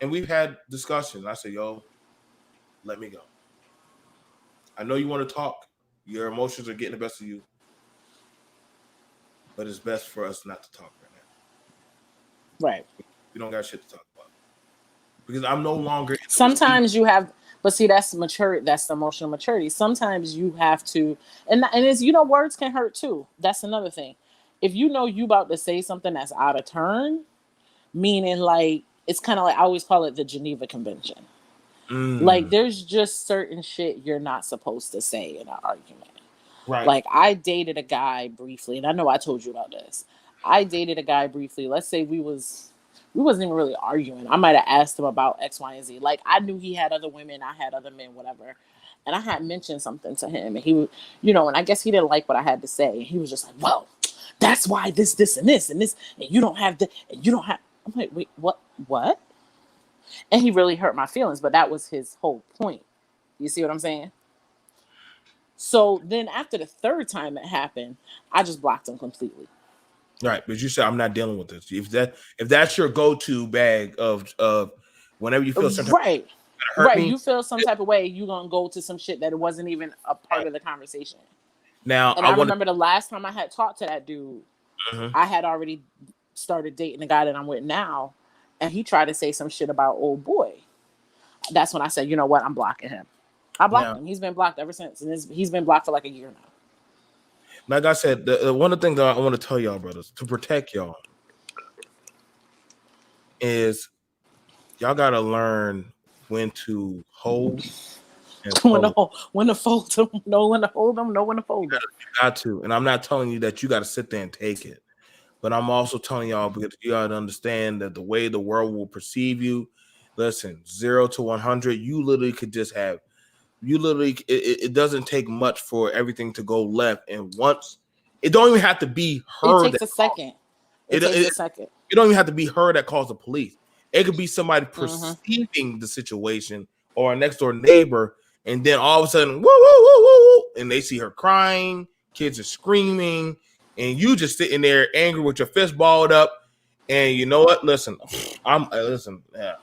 S1: And we've had discussions. I say, yo, let me go. I know you want to talk. Your emotions are getting the best of you. But it's best for us not to talk right now.
S2: Right.
S1: We don't got shit to talk about. Because I'm no longer.
S2: Sometimes you have, but see, that's maturity. That's the emotional maturity. Sometimes you have to, and it's, words can hurt too. That's another thing. If you about to say something that's out of turn, meaning like, it's kind of like, I always call it the Geneva Convention. Like, there's just certain shit you're not supposed to say in an argument.
S1: Right.
S2: Like, I dated a guy briefly, and I know I told you about this. I dated a guy briefly. Let's say we wasn't even really arguing. I might have asked him about X, Y, and Z. Like, I knew he had other women. I had other men, whatever. And I had mentioned something to him. And he would, and I guess he didn't like what I had to say. And he was just like, well, that's why this, and this, and this. And you don't have the, and you don't have. I'm like, wait, what? And he really hurt my feelings, but that was his whole point. You see what I'm saying? So then after the third time it happened, I just blocked him completely.
S1: Right, but you said I'm not dealing with this. If that's your go-to bag of whenever you feel something,
S2: right, you feel some type of way, you're gonna go to some shit that it wasn't even a part of the conversation.
S1: Now,
S2: and I remember the last time I had talked to that dude, I had already started dating the guy that I'm with now, and he tried to say some shit about old boy. That's when I said, you know what, I'm blocking him. I blocked him. He's been blocked ever since, and he's been blocked for like a year now.
S1: Like I said, one of the things that I want to tell y'all, brothers, to protect y'all, is y'all got to learn when to hold and fold.
S2: when to fold them, know when to hold them, know when to fold them.
S1: You got to. And I'm not telling you that you got to sit there and take it. But I'm also telling y'all, because you got to understand that the way the world will perceive you, listen, 0 to 100, you literally could just have, it doesn't take much for everything to go left. And once, it don't even have to be her.
S2: It takes a second. It takes a second.
S1: It don't even have to be her that calls the police. It could be somebody perceiving the situation or a next door neighbor. And then all of a sudden, woo, woo, woo, woo, woo, and they see her crying, kids are screaming, and you just sitting there angry with your fist balled up. And you know what? Listen, yeah.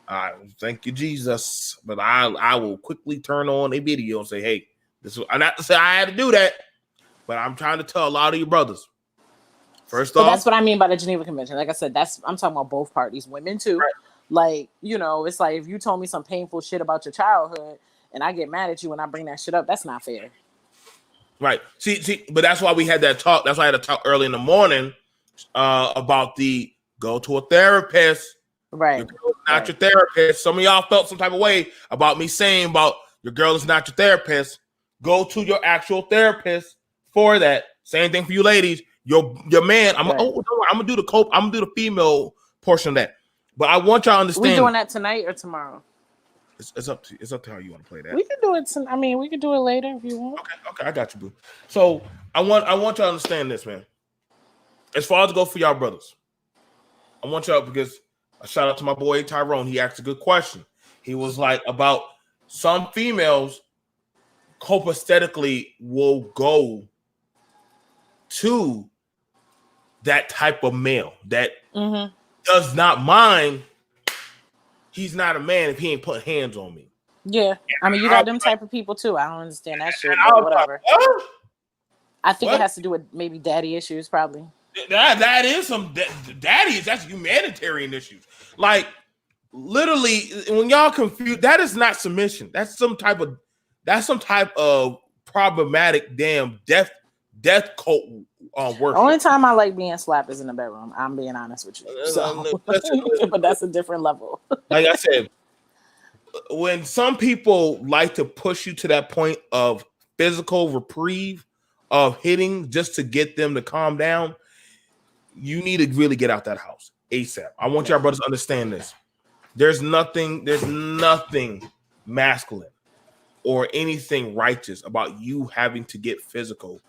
S1: I thank you, Jesus. But I will quickly turn on a video and say, hey, this is, I'm not to say I had to do that, but I'm trying to tell a lot of you brothers. First off,
S2: that's what I mean by the Geneva Convention. Like I said, I'm talking about both parties, women too. Right. Like, it's like if you told me some painful shit about your childhood and I get mad at you when I bring that shit up, that's not fair.
S1: Right. See, but that's why we had that talk. That's why I had a talk early in the morning about the go to a therapist.
S2: Right.
S1: Your girl is not your therapist. Some of y'all felt some type of way about me saying about your girl is not your therapist. Go to your actual therapist for that. Same thing for you ladies. Your man. I'm gonna do the cope. I'm gonna do the female portion of that. But I want y'all to understand.
S2: We doing that tonight or tomorrow?
S1: It's up to how you want to play that.
S2: We can do it. We can do it later if you want.
S1: Okay, I got you, boo. So I want y'all to understand this, man. As far as to go for y'all brothers, I want y'all, because A shout out to my boy Tyrone. He asked a good question. He was like about some females copaesthetically will go to that type of male that does not mind. He's not a man if he ain't putting hands on me.
S2: Yeah, I mean, you got them type of people too. I don't understand that shit, but whatever.
S1: Like,
S2: I think it has to do with maybe daddy issues, probably.
S1: That is some daddies. That's humanitarian issues. Like literally, when y'all confused, that is not submission. That's some type of problematic damn death cult worship.
S2: Only time I like being slapped is in the bedroom. I'm being honest with you. So, but that's a different level.
S1: Like I said, when some people like to push you to that point of physical reprieve, of hitting just to get them to calm down, you need to really get out that house ASAP. I want y'all brothers to understand this. There's nothing masculine or anything righteous about you having to get physical.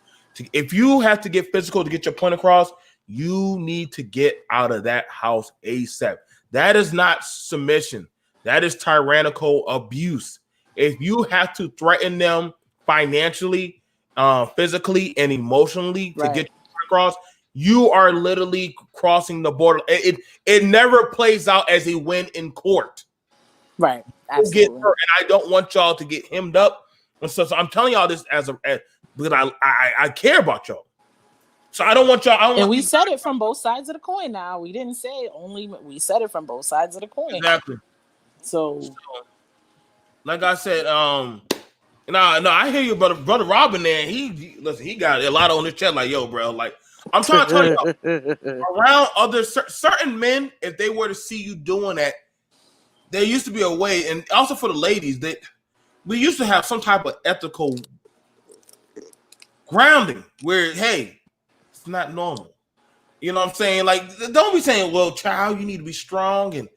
S1: If you have to get physical to get your point across, you need to get out of that house ASAP. That is not submission. That is tyrannical abuse. If you have to threaten them financially, physically, and emotionally to get your point across, you are literally crossing the border. It never plays out as a win in court.
S2: Right. Absolutely.
S1: Get hurt, and I don't want y'all to get hemmed up. And so I'm telling y'all this because I care about y'all. So I don't want y'all.
S2: And we said it from both sides of the coin. Now we didn't say only. We said it from both sides of the coin.
S1: Exactly.
S2: So
S1: like I said, no, I hear you, brother Robin. There, he got a lot on his chest. Like, yo, bro, like. I'm trying to tell you, around other certain men, if they were to see you doing that, there used to be a way, and also for the ladies, that we used to have some type of ethical grounding where, hey, it's not normal. You know what I'm saying? Like, don't be saying, well, child, you need to be strong and,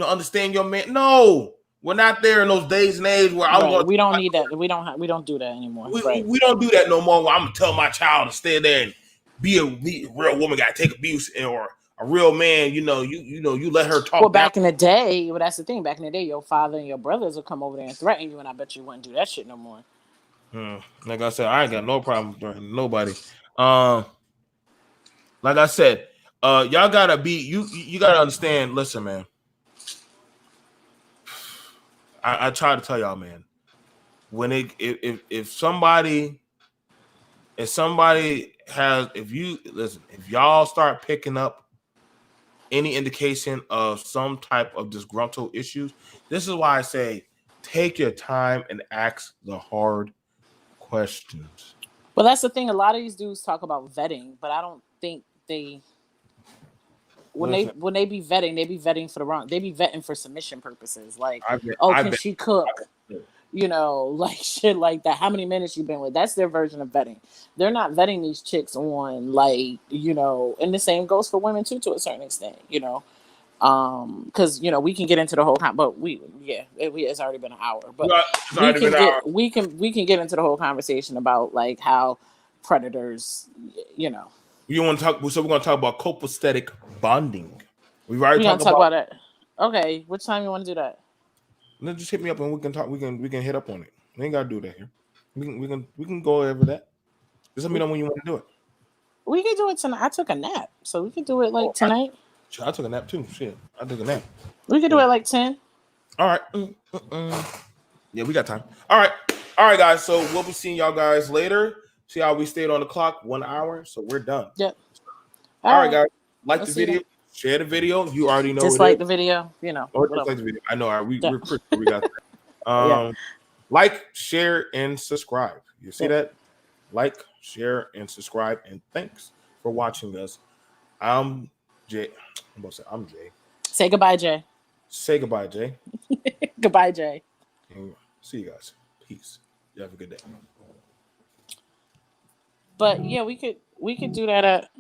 S1: understand your man. No, we're not there in those days and age where
S2: we don't need that. We don't do that anymore.
S1: We don't do that no more. Where I'm going to tell my child to stay there and be a real woman, got to take abuse, or a real man, you let her talk.
S2: Well, back in the day, that's the thing. Back in the day, your father and your brothers would come over there and threaten you, and I bet you wouldn't do that shit no more.
S1: Like I said, I ain't got no problem threatening nobody. Like I said, y'all gotta be you gotta understand. Listen, man. I try to tell y'all, man. When if somebody if y'all start picking up any indication of some type of disgruntled issues, this is why I say take your time and ask the hard questions.
S2: Well, that's the thing. A lot of these dudes talk about vetting, but I don't think when they be vetting for the wrong. They be vetting for submission purposes. Like, can she cook? Like shit like that. How many minutes you been with? That's their version of vetting. They're not vetting these chicks on and the same goes for women too, to a certain extent, because we can get into the whole but it's already been an hour, but we can get into the whole conversation about like how predators,
S1: You want to talk? So we're going to talk about copaesthetic bonding. We're
S2: going to talk about it. Okay, which time you want to do that?
S1: No, just hit me up and we can talk. We can hit up on it. We ain't gotta do that here. We can go over that. Just let me know when you want to do it.
S2: We can do it tonight. I took a nap, so we can do it like tonight.
S1: I took a nap too. Shit, I took a nap.
S2: We can do it like 10.
S1: All right. Yeah, we got time. All right, guys. So we'll be seeing y'all guys later. See how we stayed on the clock 1 hour, so we're done.
S2: Yep.
S1: All right, guys. Like the video. Share the video. You already know.
S2: Just like the video,
S1: Or just like the video. I know. We're pretty sure we got that. Like, share, and subscribe. You see that? Like, share, and subscribe. And thanks for watching us. I'm Jay. I'm Jay.
S2: Say goodbye, Jay.
S1: Say goodbye, Jay.
S2: Goodbye, Jay.
S1: And see you guys. Peace. You have a good day.
S2: But yeah, we could do that at